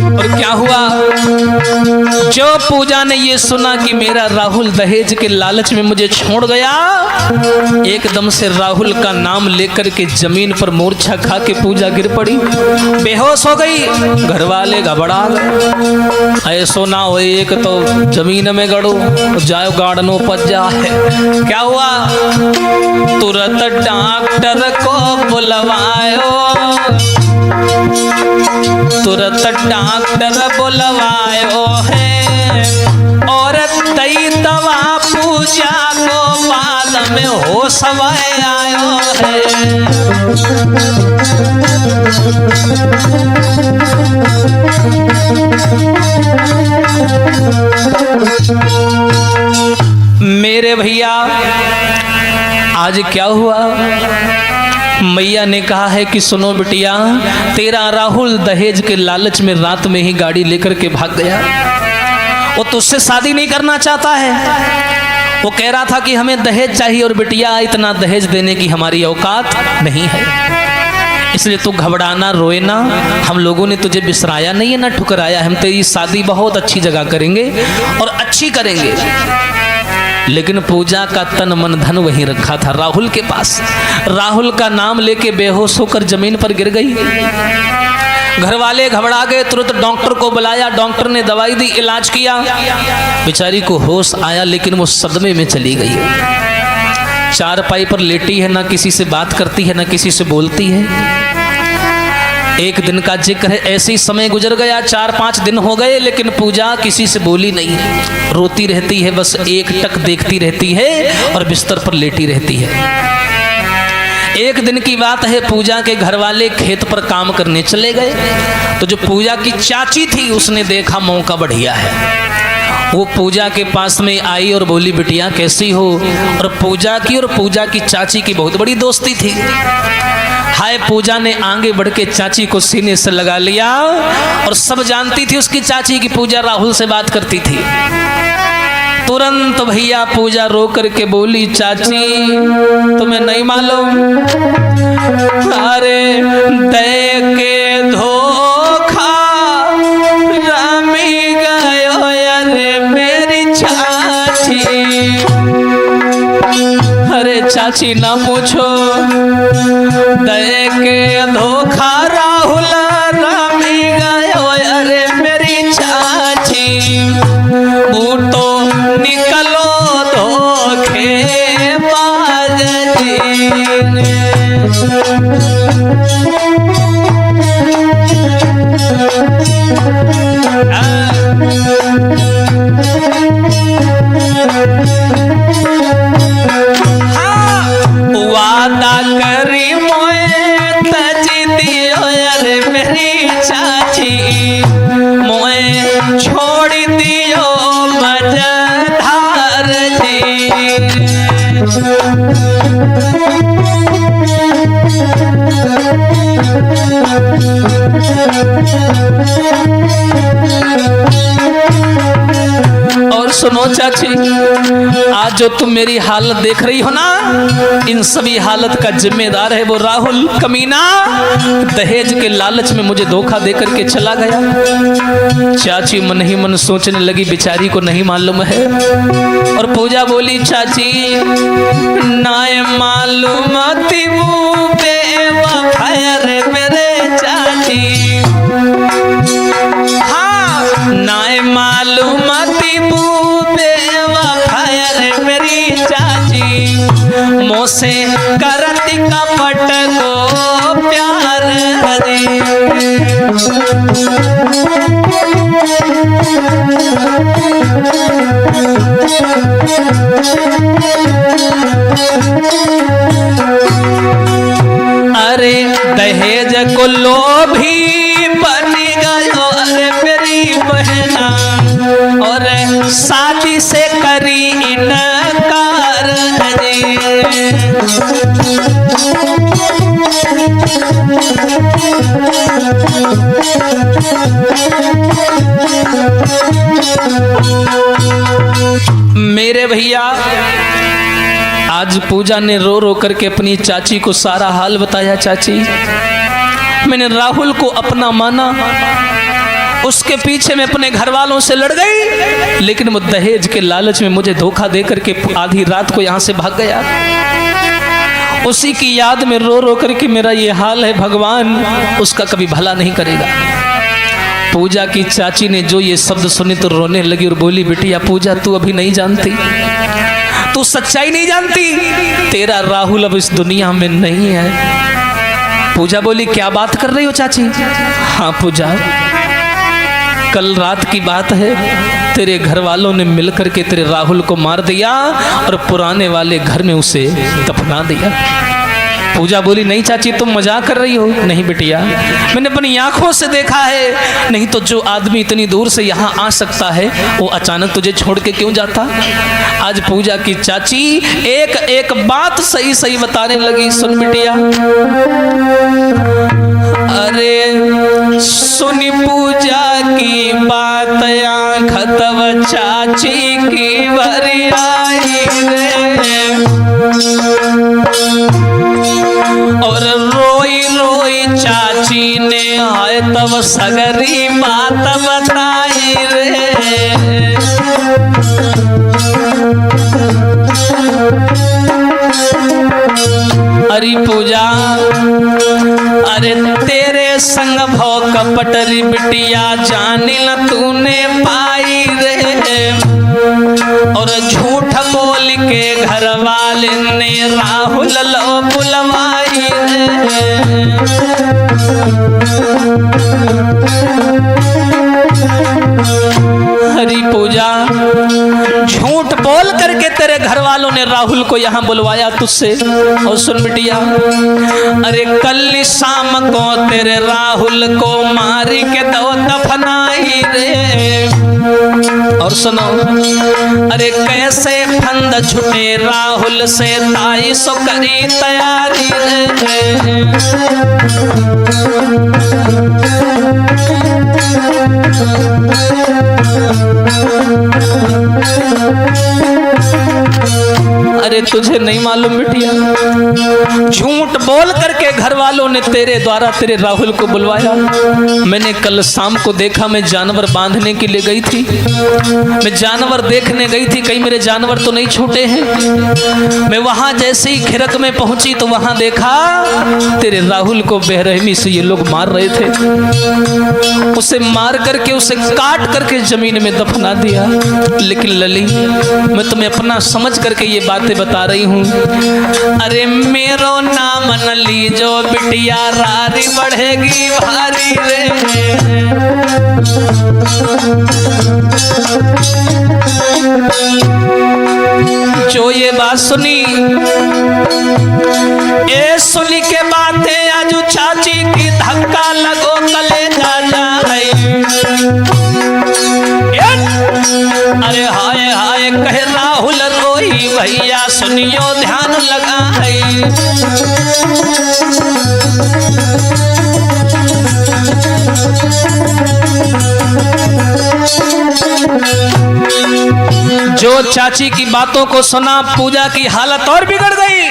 और क्या हुआ, जो पूजा ने ये सुना कि मेरा राहुल दहेज के लालच में मुझे छोड़ गया, एकदम से राहुल का नाम लेकर के जमीन पर मूर्छा खा के पूजा गिर पड़ी, बेहोश हो गई। घर वाले घबरा गए, ऐसो ना हो एक तो जमीन में गड़ो जाओ गाड़नो पच जाए। क्या हुआ, तुरंत डॉक्टर को बुलवायो, तुरंत डॉक्टर बुलवायो है, और तई दवा पूजा को बाद में हो समय आयो है। मेरे भैया आज क्या हुआ, मैया ने कहा है कि सुनो बिटिया, तेरा राहुल दहेज के लालच में रात में ही गाड़ी लेकर के भाग गया। वो तुझसे शादी नहीं करना चाहता है, वो कह रहा था कि हमें दहेज चाहिए, और बिटिया इतना दहेज देने की हमारी औकात नहीं है। इसलिए तू घबराना, रोए ना, हम लोगों ने तुझे बिसराया नहीं है ना ठुकराया। हम तेरी शादी बहुत अच्छी जगह करेंगे और अच्छी करेंगे। लेकिन पूजा का तन मन धन वहीं रखा था राहुल के पास। राहुल का नाम लेके बेहोश होकर जमीन पर गिर गई। घर वाले घबरा गए, तुरंत डॉक्टर को बुलाया, डॉक्टर ने दवाई दी, इलाज किया, बेचारी को होश आया, लेकिन वो सदमे में चली गई। चारपाई पर लेटी है, ना किसी से बात करती है, ना किसी से बोलती है। एक दिन का जिक्र है, ऐसे ही समय गुजर गया, 4-5 दिन हो गए, लेकिन पूजा किसी से बोली नहीं, रोती रहती है, बस एक टक देखती रहती है और बिस्तर पर लेटी रहती है। एक दिन की बात है, पूजा के घर वाले खेत पर काम करने चले गए, तो जो पूजा की चाची थी उसने देखा मौका बढ़िया है, वो पूजा के पास में आई और बोली बिटिया कैसी हो। और पूजा की और पूजा की चाची की बहुत बड़ी दोस्ती थी। हाय, पूजा ने आगे बढ़ के चाची को सीने से लगा लिया, और सब जानती थी उसकी चाची की पूजा राहुल से बात करती थी। तुरंत भैया पूजा रो करके बोली चाची तुम्हें नहीं मालूम, अरे दे के धोखा रामी गयो अरे मेरी चाची। चाची ना पूछो, दे के धोखा राहुल रामी गयो। अरे मेरी चाची वो तो निकलो धोखे बाज जी। वादा करी मोए तजी दियो। अरे मेरी चाची मोए छोड़ दियो मझधार जी। और सुनो चाची, आज जो तुम मेरी हालत देख रही हो ना, इन सभी हालत का जिम्मेदार है वो राहुल कमीना। दहेज के लालच में मुझे धोखा देकर के चला गया। चाची मन ही मन सोचने लगी बेचारी को नहीं मालूम है। और पूजा बोली चाची नाय मालूम थी वो बेवफा रे मेरे चाची। हाँ नाय मालूम थी वो बेवफा रे मेरी चाची। मोसे करती कपट को प्यार रे। अरे दहेज को लोभी बन गयो। अरे मेरी बहना और शादी से करी इनकार रे। मेरे भैया आज पूजा ने रो रो करके अपनी चाची को सारा हाल बताया। चाची मैंने राहुल को अपना माना, उसके पीछे मैं अपने घर वालों से लड़ गई, लेकिन वो दहेज के लालच में मुझे धोखा दे करके आधी रात को यहाँ से भाग गया। उसी की याद में रो रो करके मेरा ये हाल है। भगवान उसका कभी भला नहीं करेगा। पूजा की चाची ने जो ये शब्द सुने तो रोने लगी और बोली बिटिया पूजा तू अभी नहीं जानती, तू सच्चाई नहीं जानती, तेरा राहुल अब इस दुनिया में नहीं है। पूजा बोली क्या बात कर रही हो चाची? हाँ पूजा कल रात की बात है, तेरे घर वालों ने मिलकर के तेरे राहुल को मार दिया और पुराने वाले घर में उसे दफना दिया। पूजा बोली नहीं चाची तुम मजाक कर रही हो। नहीं बिटिया मैंने अपनी आंखों से देखा है। नहीं तो जो आदमी इतनी दूर से यहाँ आ सकता है वो अचानक तुझे छोड़ के क्यों जाता। आज पूजा की चाची एक एक बात सही सही बताने लगी। सुन बिटिया, अरे सुनी पूजा की बात आँख तब चाची की भरी आई रे। और रोई रोई चाची ने आए तब सगरी बात बताई रे। अरे पूजा अरे तेरे संग भौ कपटरी बिटिया जाने न तूने पाई रे। और झूठ बोल के घर वाले ने राहुल लो बुलवाई रे। हरी पूजा झूठ बोल करके तेरे घर वालों ने राहुल को यहाँ बुलवाया तुझसे। और सुन बिटिया, अरे कल शाम को तेरे राहुल को मारी के दो दफनाई रे। और सुनो, अरे कैसे फंद छुटे राहुल से ताई सो करी तैयारी रे। अरे तुझे नहीं मालूम बिटिया, झूठ बोल करके घर वालों ने तेरे द्वारा तेरे राहुल को बुलवाया। मैंने कल शाम को देखा, मैं जानवर बांधने के लिए गई थी, मैं जानवर देखने गई थी, कहीं मेरे जानवर तो नहीं छूटे हैं। मैं वहां जैसे ही खिरक में पहुंची तो वहां देखा तेरे राहुल को बेरहमी से ये लोग मार रहे थे। उसे मार करके, उसे काट करके जमीन में दफना दिया। लेकिन लली, मैं तुम्हें अपना समझ करके ये बातें बता रही हूँ। अरे मेरो नाम न लीजो बिटिया, रारी बढ़ेगी भारी रे। जो ये बात सुनी, ये सुनी के बातें आजू चाची की धक्का लगो कलेजा जाए। अरे हाय हाय कहे राहुल रोई भैया, सुनियो ध्यान लगाए। जो चाची की बातों को सुना, पूजा की हालत और बिगड़ गई।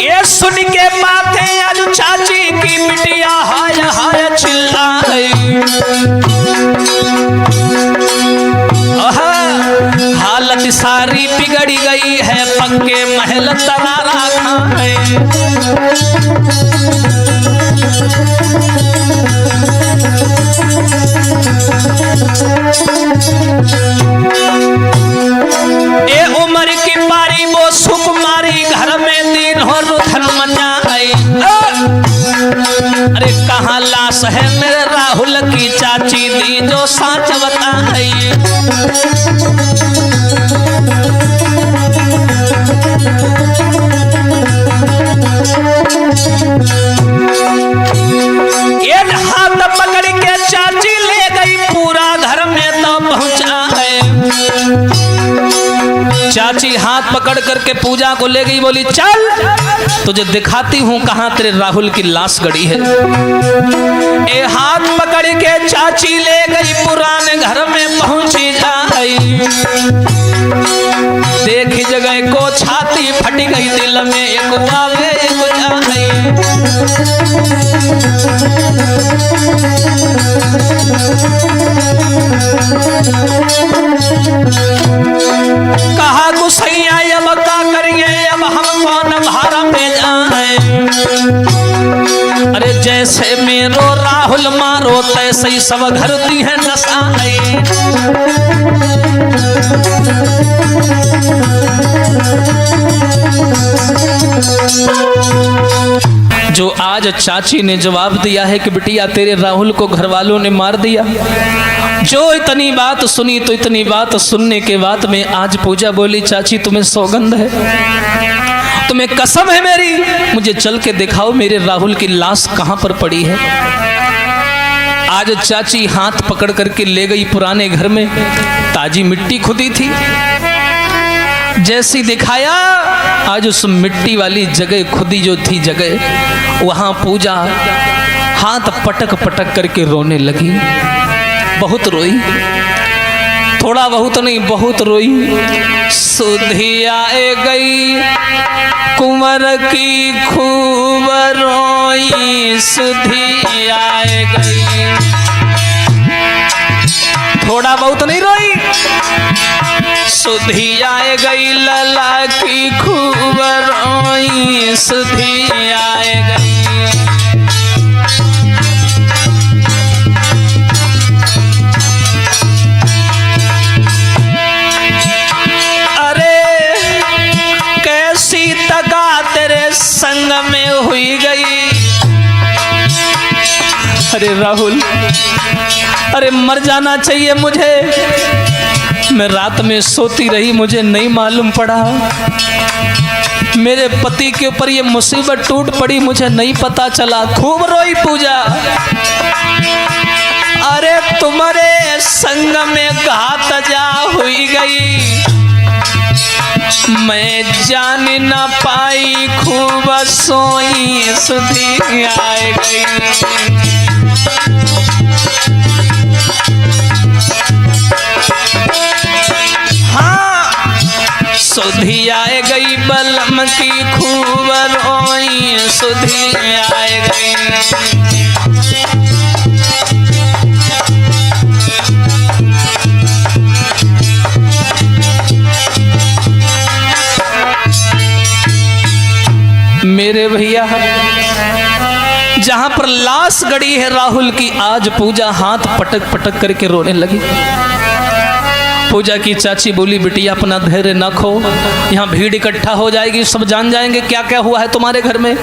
ये सुन के बातें आज चाची की बिटिया हाय हाय चिल्लाई। हालत सारी बिगड़ी गई है, पक्के महल तरारा खाए। ए उम्र की बारी वो सुकुमारी, घर में दिन हो रुधन मचाई। अरे कहाँ लाश है मेरे राहुल की, चाची दी जो साच बताई। ये हाथ पकड़ के चाची ले गई, पूरा घर में तो पहुंचा है। चाची हाथ पकड़ करके पूजा को ले गई, बोली चल तुझे दिखाती हूं कहां तेरे राहुल की लाश गड़ी है। ए हाथ पकड़ के चाची ले गई, पुराने घर में पहुंची जाई। देखी जगह को छाती फट गई, दिल में एक आवे एक जाए। कहा गुसैया अब का करिए, अब हम कौन भारा पे जाए। अरे जैसे मेरो राहुल मारो, तैसे ही सब घर दी है नसाई। जो आज चाची ने जवाब दिया है कि बिटिया तेरे राहुल को घर वालों ने मार दिया। जो इतनी बात सुनी, तो इतनी बात सुनने के बाद में आज पूजा बोली, चाची तुम्हें सौगंध है, तुम्हें कसम है मेरी, मुझे चल के दिखाओ मेरे राहुल की लाश कहां पर पड़ी है। आज चाची हाथ पकड़ करके ले गई पुराने घर में, ताजी मिट्टी खुदी थी। जैसी दिखाया, आज उस मिट्टी वाली जगह खुदी जो थी जगह, वहां पूजा हाथ पटक पटक करके रोने लगी। बहुत रोई, थोड़ा बहुत नहीं बहुत रोई। सुधी आए गई कुंवर की खूब रोई, सुधी आए गई। थोड़ा बहुत नहीं रोई, सुधी आए गई लला की खूब रोई, सुधी आए गई। संग में हुई गई। अरे राहुल, अरे मर जाना चाहिए मुझे। मैं रात में सोती रही, मुझे नहीं मालूम पड़ा मेरे पति के ऊपर ये मुसीबत टूट पड़ी, मुझे नहीं पता चला। खूब रोई पूजा। अरे तुम्हारे संग में घात जा हुई गई, मैं जान न पाई खूब सोई, सुधी आए गई। हाँ, की खूब रोई सुधी आए गई। मेरे भैया जहां पर लाश गड़ी है राहुल की, आज पूजा हाथ पटक पटक करके रोने लगी। पूजा की चाची बोली बिटिया अपना धैर्य न खो, यहाँ भीड़ इकट्ठा हो जाएगी, सब जान जाएंगे क्या क्या हुआ है तुम्हारे घर में।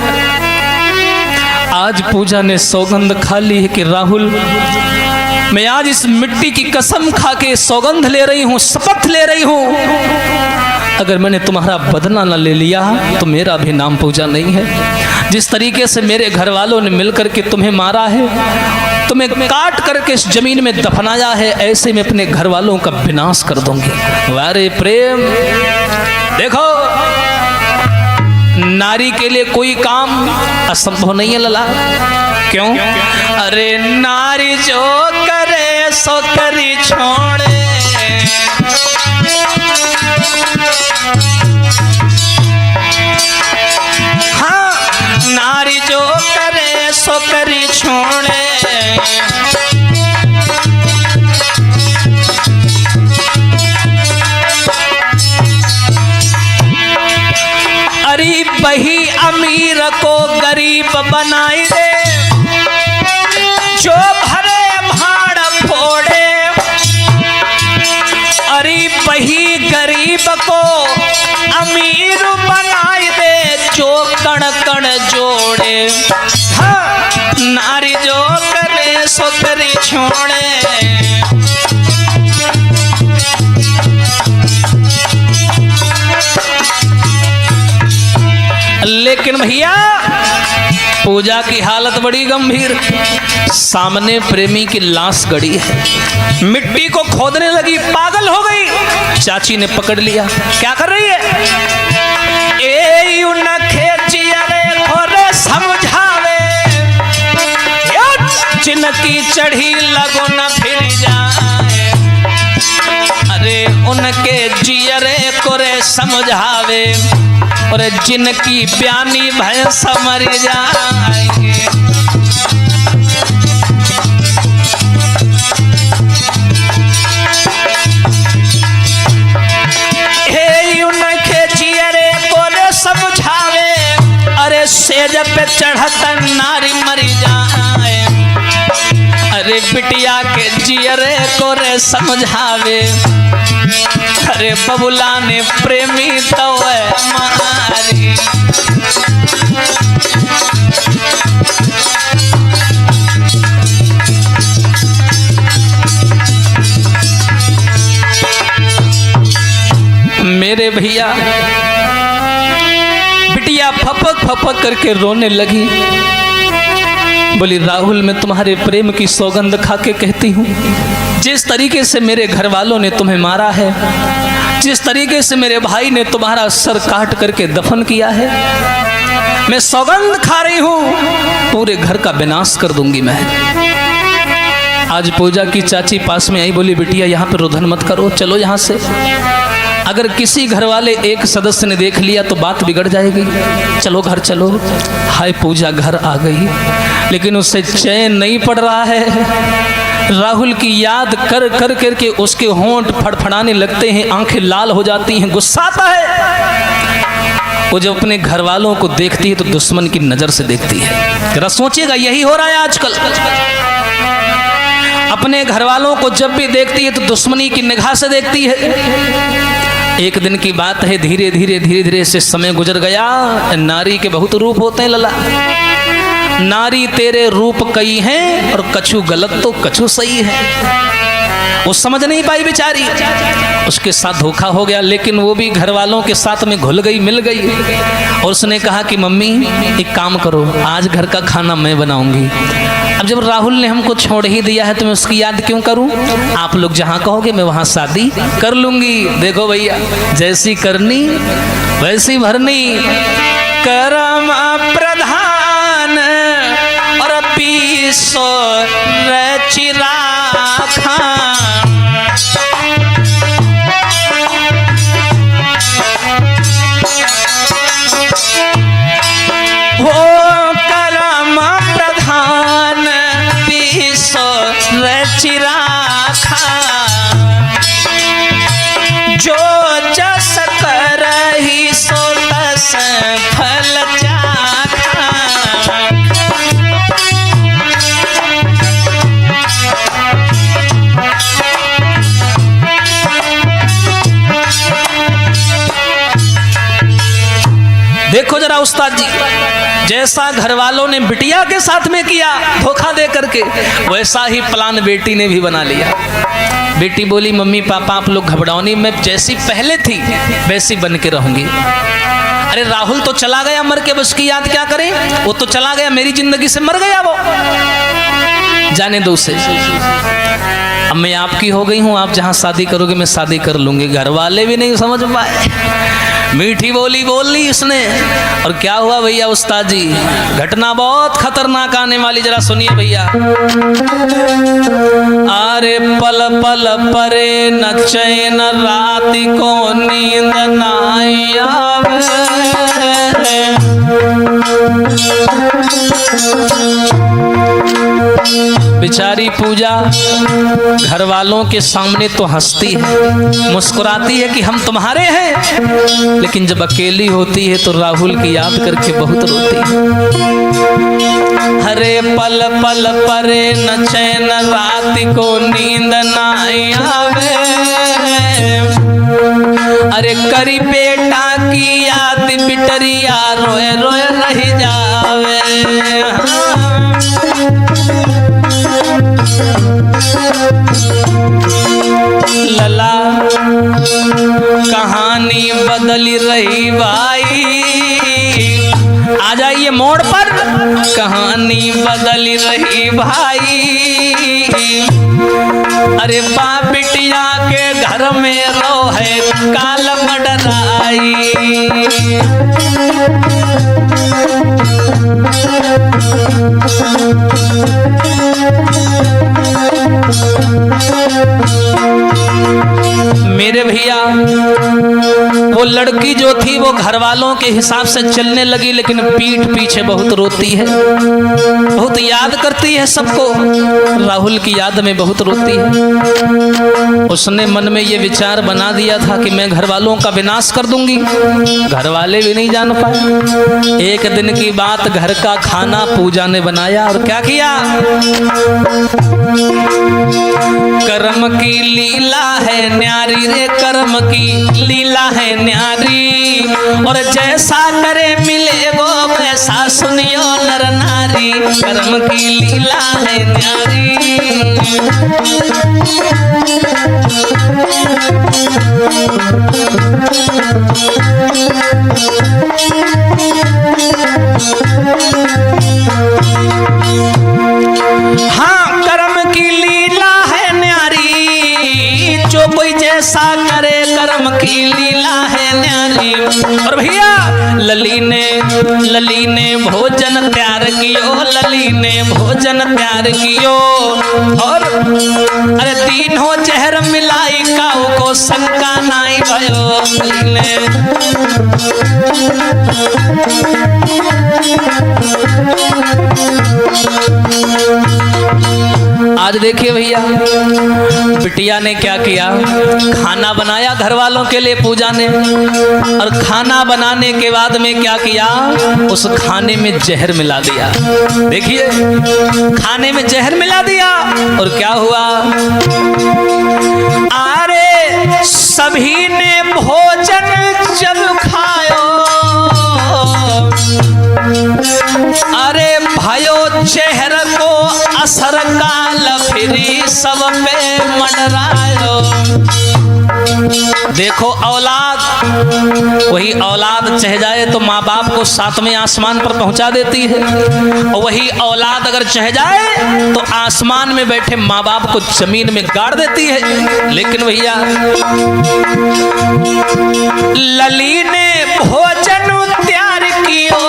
आज पूजा ने सौगंध खा ली है कि राहुल मैं आज इस मिट्टी की कसम खा के सौगंध ले रही हूँ, शपथ ले रही हूँ, अगर मैंने तुम्हारा बदला न ले लिया तो मेरा भी नाम पूजा नहीं है। जिस तरीके से मेरे घर वालों ने मिलकर के तुम्हें मारा है, तुम्हें काट करके इस जमीन में दफनाया है, ऐसे में अपने घर वालों का विनाश कर दूंगी। वारे प्रेम, देखो नारी के लिए कोई काम असंभव नहीं है लला। क्यों? अरे नारी जो करे सो करी छोड़े, हाँ नारी जो करे सो करी छोड़े। अरे वही अमीर को गरीब बनाई दे, जो भरे भाड़ फोड़े। अरे वही गरीब को अमीर बनाई दे, जो कण कण जोड़े। हाँ नारी जो करे सो करी छोड़े। लेकिन भैया पूजा की हालत बड़ी गंभीर, सामने प्रेमी की लाश गड़ी है, मिट्टी को खोदने लगी, पागल हो गई। चाची ने पकड़ लिया, क्या कर रही है? ए उनखे चियरे खोरे समझावे, जिनकी चढ़ी लगो न फिर जाए। अरे उनके जियरे कोरे समझावे, और जिनकी प्यानी भैंस मर जाएंगे। हे उनके जियरे कोरे समझावे, अरे सेज पे चढ़त नारी मर जाए। अरे बिटिया के जियरे कोरे समझावे, अरे बबुला ने प्रेमी तो मारी। मेरे भैया बिटिया फपक फपक करके रोने लगी, बोली राहुल मैं तुम्हारे प्रेम की सौगंध खा के कहती हूँ, जिस तरीके से मेरे घर वालों ने तुम्हें मारा है, जिस तरीके से मेरे भाई ने तुम्हारा सर काट करके दफन किया है, मैं सौगंध खा रही हूँ पूरे घर का विनाश कर दूंगी मैं। आज पूजा की चाची पास में आई, बोली बिटिया यहाँ पे रुधन मत करो, चलो यहाँ से। अगर किसी घर वाले एक सदस्य ने देख लिया तो बात बिगड़ जाएगी, चलो घर चलो। हाय पूजा घर आ गई, लेकिन उससे चैन नहीं पड़ रहा है। राहुल की याद कर कर करके उसके होंठ फड़फड़ाने लगते हैं, आंखें लाल हो जाती हैं, गुस्सा आता है। वो जब अपने घर वालों को देखती है तो दुश्मन की नजर से देखती है। जरा सोचिएगा यही हो रहा है आजकल, अपने घर वालों को जब भी देखती है तो दुश्मनी की निगाह से देखती है। एक दिन की बात है, धीरे धीरे धीरे धीरे से समय गुजर गया। नारी के बहुत रूप होते हैं लला, नारी तेरे रूप कई हैं और कछु गलत तो कछु सही है। वो समझ नहीं पाई बेचारी, उसके साथ धोखा हो गया, लेकिन वो भी घर वालों के साथ में घुल गई, मिल गई। और उसने कहा कि मम्मी एक काम करो, आज घर का खाना मैं बनाऊंगी। अब जब राहुल ने हमको छोड़ ही दिया है तो मैं उसकी याद क्यों करूं? आप लोग जहां कहोगे मैं वहां शादी कर लूंगी। देखो भैया, जैसी करनी वैसी भरनी, करम प्रधान और पीसो चिरा खा। देखो जरा उस्ताद जी, जैसा घर वालों ने बिटिया के साथ में किया धोखा दे करके, वैसा ही प्लान बेटी ने भी बना लिया। बेटी बोली मम्मी पापा आप लोग घबराओ नहीं, मैं जैसी पहले थी वैसी बन के रहूंगी। अरे राहुल तो चला गया मर के, बस की याद क्या करें, वो तो चला गया, मेरी जिंदगी से मर गया वो, जाने दो उसे। अब मैं आपकी हो गई हूं, आप जहां शादी करोगे मैं शादी कर लूंगी। घर वाले भी नहीं समझ पाए, मीठी बोली बोल ली इसने। और क्या हुआ भैया उस्ताद जी, घटना बहुत खतरनाक आने वाली, जरा सुनिए भैया। अरे पल पल परे न चैन रात को नींद न आवे, बेचारी पूजा घर वालों के सामने तो हंसती है, मुस्कुराती है कि हम तुम्हारे हैं, लेकिन जब अकेली होती है तो राहुल की याद करके बहुत रोती है। हरे पल पल परे न चैन रात को नींद ना आवे, अरे करी बेटा की याद बिटरिया रोए रोए रह जावे। लला कहानी बदली रही भाई, आ जाइए मोड़ पर, कहानी बदली रही भाई। अरे बाप बिटिया के घर में रो है काल मडराई, मेरे भैया वो लड़की जो थी वो घर वालों के हिसाब से चलने लगी, लेकिन पीठ पीछे बहुत रोती है, बहुत याद करती है सबको, राहुल की याद में बहुत रोती है। उसने मन में ये विचार बना दिया था कि मैं घर वालों का विनाश कर दूंगी, घर वाले भी नहीं जान पाए। एक दिन की बात, घर का खाना पूजा ने बनाया और क्या किया, कर्म की लीला है न्यारी रे, कर्म की लीला है न्यारी, और जैसा करे मिले वो वैसा सुनियो नर नारी, कर्म की लीला है न्यारी। हाँ कर्म की लीला है न्यारी, जो कोई जैसा करे कर्म की लीला है न्यारी। और भैया लली ने भोजन तैयार कियो, लली ने भोजन तैयार कियो, और अरे तीनों जहर मिलाई काऊ को शंका नाई भयो। आज देखिए भैया बिटिया ने क्या किया, खाना बनाया घर वालों के लिए पूजा ने, और खाना बनाने के बाद में क्या किया, उस खाने में जहर मिला दिया। देखिए खाने में जहर मिला दिया और क्या हुआ, अरे सभी ने भोजन जब खायो, अरे भयो चेहर को असर काल फिरी सब पे मंडरायो। देखो औलाद, वही औलाद चाह जाए तो माँ बाप को सातवें आसमान पर पहुंचा देती है, और वही औलाद अगर चाह जाए तो आसमान में बैठे माँ बाप को जमीन में गाड़ देती है। लेकिन भैया लली ने भोजन तैयार कियो,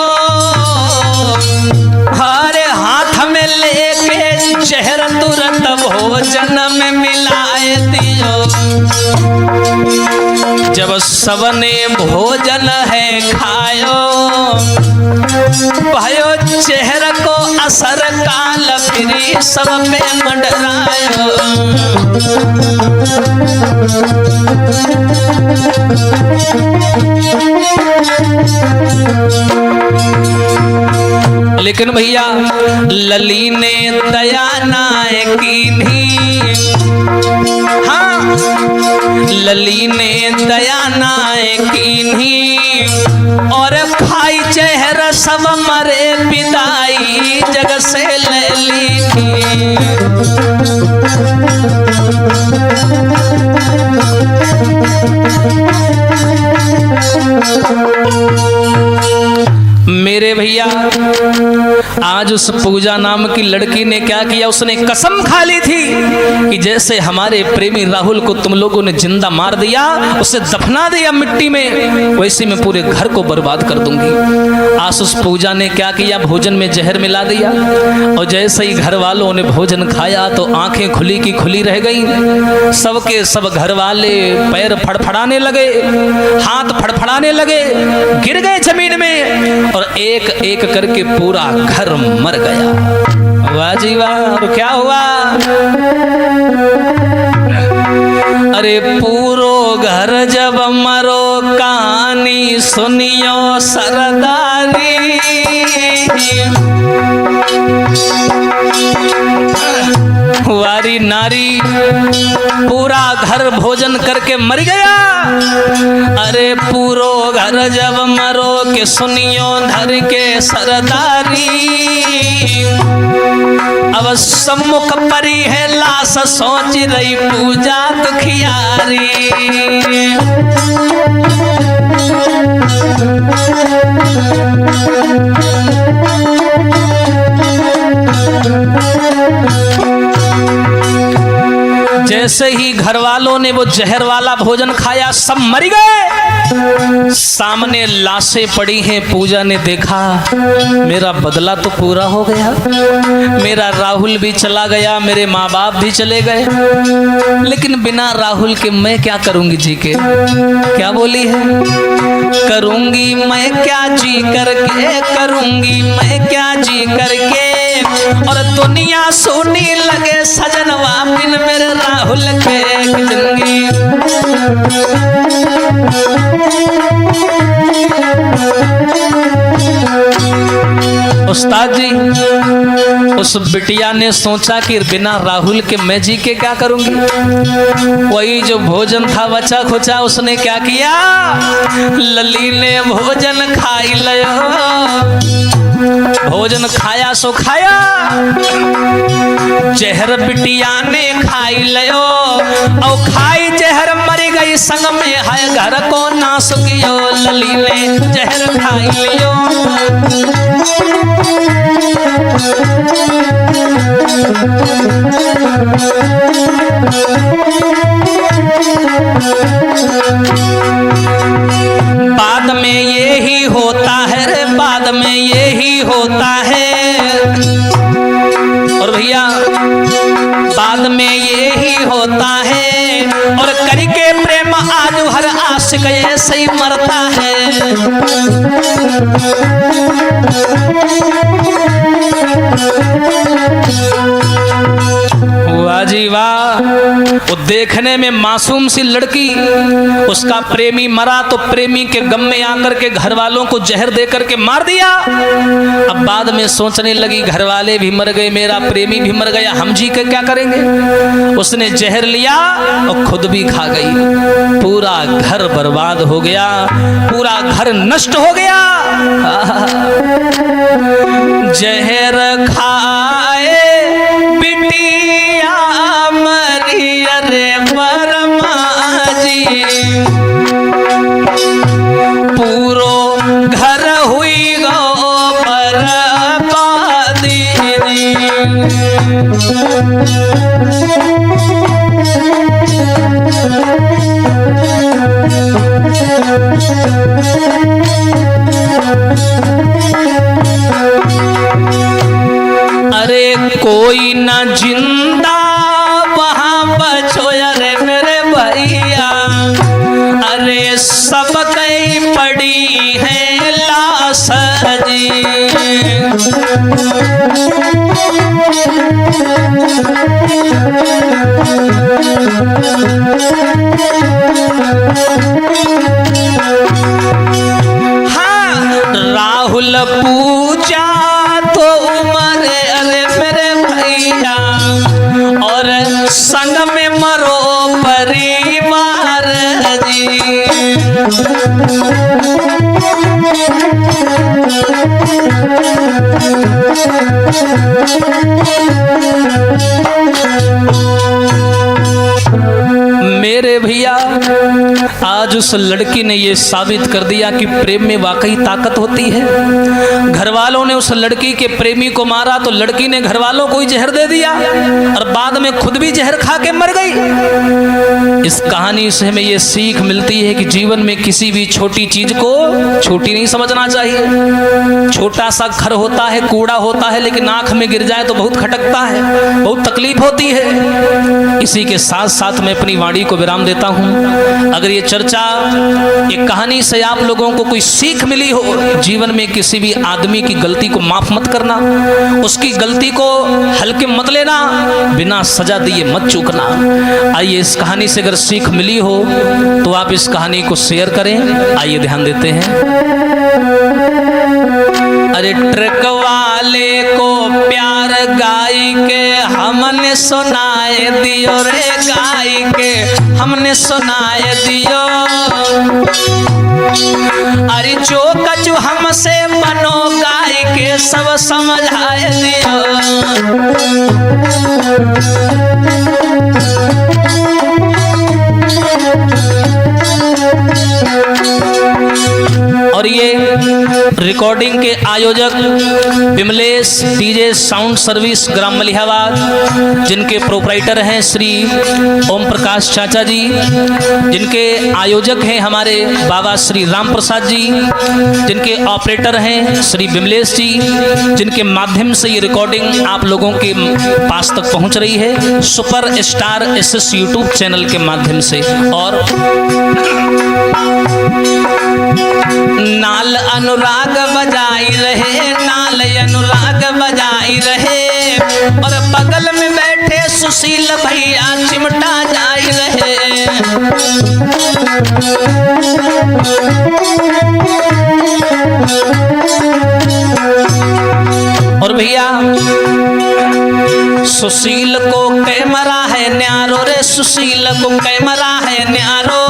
हरे हाथ में लेके जहर तुरंत भोजन में मिलाए दियो। जब सबने भोजन है खायो, भयो चेहरा को असर काल फिरी सब पे मंडरायो। लेकिन भैया लली ने दया ना कीन्ही, हाँ लली ने दया नाय कीन्ही और खाई चेहरा सब मरे विदाई जग से ले ली। मेरे भैया आज उस पूजा नाम की लड़की ने क्या किया, उसने कसम खा ली थी कि जैसे हमारे प्रेमी राहुल को तुम लोगों ने जिंदा मार दिया, उसे दफना दिया मिट्टी में, वैसे मैं पूरे घर को बर्बाद कर दूंगी। आज उस पूजा ने क्या किया, भोजन में जहर मिला दिया और जैसे ही घर वालों ने भोजन खाया तो आंखें खुली की खुली रह गई। सबके सब घर वाले पैर फड़फड़ाने लगे, हाथ फड़फड़ाने लगे, गिर गए जमीन में और एक एक करके पूरा घर मर गया। वाह जी वाह। और क्या हुआ, अरे पूरो घर जब मरो कहानी सुनियो सरदारी, वारी नारी पूरा घर भोजन करके मर गया। अरे पूरो घर जब मरो के सुनियो धर के सरदारी, अब सम्मुख परी है लाश सोच रही पूजा दुखियारी। जैसे ही घर वालों ने वो जहर वाला भोजन खाया सब मर गए। सामने लाशें पड़ी हैं। पूजा ने देखा मेरा बदला तो पूरा हो गया, मेरा राहुल भी चला गया, मेरे माँ बाप भी चले गए, लेकिन बिना राहुल के मैं क्या करूंगी जी के। क्या बोली है, करूंगी मैं क्या जी करके, करूंगी मैं क्या जी करके, और दुनिया सोनी लगे सजनवा बिन मेरे राहुल के जिंदगी। उस्ताद जी उस बिटिया ने सोचा कि बिना राहुल के मैं जी के क्या करूंगी। वही जो भोजन था बचा खुचा उसने क्या किया, लली ने भोजन खाई लियो, भोजन खाया सो खाया, जहर बिटिया ने खाई लियो और खाई जहर मर गई संग में है घर को नाश कियो। लली ने जहर खाई लियो, बाद में ये ही होता है रे, बाद में ये ही होता है। और भैया बाद में ये ही होता है, और करके प्रेम आज हर आशिक ऐसे ही मरता है। वाह जी वाह। वो देखने में मासूम सी लड़की, उसका प्रेमी मरा तो प्रेमी के गम में आकर के घर वालों को जहर दे करके मार दिया। अब बाद में सोचने लगी घर वाले भी मर गए, मेरा प्रेमी भी मर गया, हम जी के क्या करेंगे। उसने जहर लिया और खुद भी खा गई। पूरा घर बर्बाद हो गया, पूरा घर नष्ट हो गया। जहर खाए बिटिया मरी रे बरमा जी, पूरो घर हुई गो बर्बादी। अरे कोई ना जिंदा वहां बचो अरे मेरे भैया, अरे सब कई पड़ी है लाश जी। हाँ राहुल पूजा तो उमर अरे मेरे भैया, और संग में मेरे भैया आज उस लड़की ने ये साबित कर दिया कि प्रेम में वाकई ताकत होती है। घर वालों ने उस लड़की के प्रेमी को मारा तो लड़की ने घर वालों को ही जहर दे दिया और बाद में खुद भी जहर खा के मर गई। इस कहानी से हमें ये सीख मिलती है कि जीवन में किसी भी छोटी चीज को छोटी नहीं समझना चाहिए। छोटा सा घर होता है, कूड़ा होता है, लेकिन आंख में गिर जाए तो बहुत खटकता है, बहुत तकलीफ होती है। इसी के साथ साथ मैं अपनी वाणी को विराम देता हूं। अगर ये चर्चा, एक कहानी से आप लोगों को कोई सीख मिली हो, जीवन में किसी भी आदमी की गलती को माफ मत करना, उसकी गलती को हल्के मत लेना, बिना सजा दिए मत चूकना। आइए इस कहानी से अगर सीख मिली हो तो आप इस कहानी को शेयर करें। आइए ध्यान देते हैं। अरे ट्रक वाले को प्यार गाय के हमने सुनाए दियो रे, गाय के हमने सुनाए दियो। अरे जो कछु हमसे बनो गाय के सब समझाए दियो। और ये रिकॉर्डिंग के आयोजक विमलेश डीजे साउंड सर्विस ग्राम मलिहाबाद, जिनके प्रोपराइटर हैं श्री ओम प्रकाश चाचा जी, जिनके आयोजक हैं हमारे बाबा श्री राम प्रसाद जी, जिनके ऑपरेटर हैं श्री विमलेश जी, जिनके माध्यम से ये रिकॉर्डिंग आप लोगों के पास तक पहुंच रही है super star SS YouTube channel के माध्यम से। और नाल अनुराग बजाई रहे, नाल अनुराग बजाई रहे, और बगल में बैठे सुशील भैया चिमटा जाई रहे। और भैया सुशील को कैमरा है न्यारो रे, सुशील को कैमरा है न्यारो,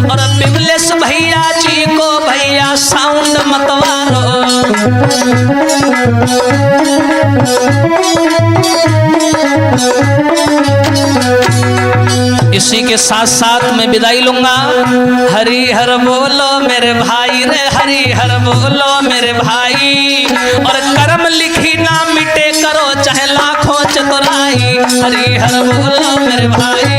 और विमलेश भैया जी को भैया साउंड मतवारो। इसी के साथ साथ मैं विदाई लूंगा। हरि हर बोलो मेरे भाई रे, हरि हर बोलो मेरे भाई, और कर्म लिखी ना मिटे करो चाहे लाखों चतुराई। हरि हर बोलो मेरे भाई।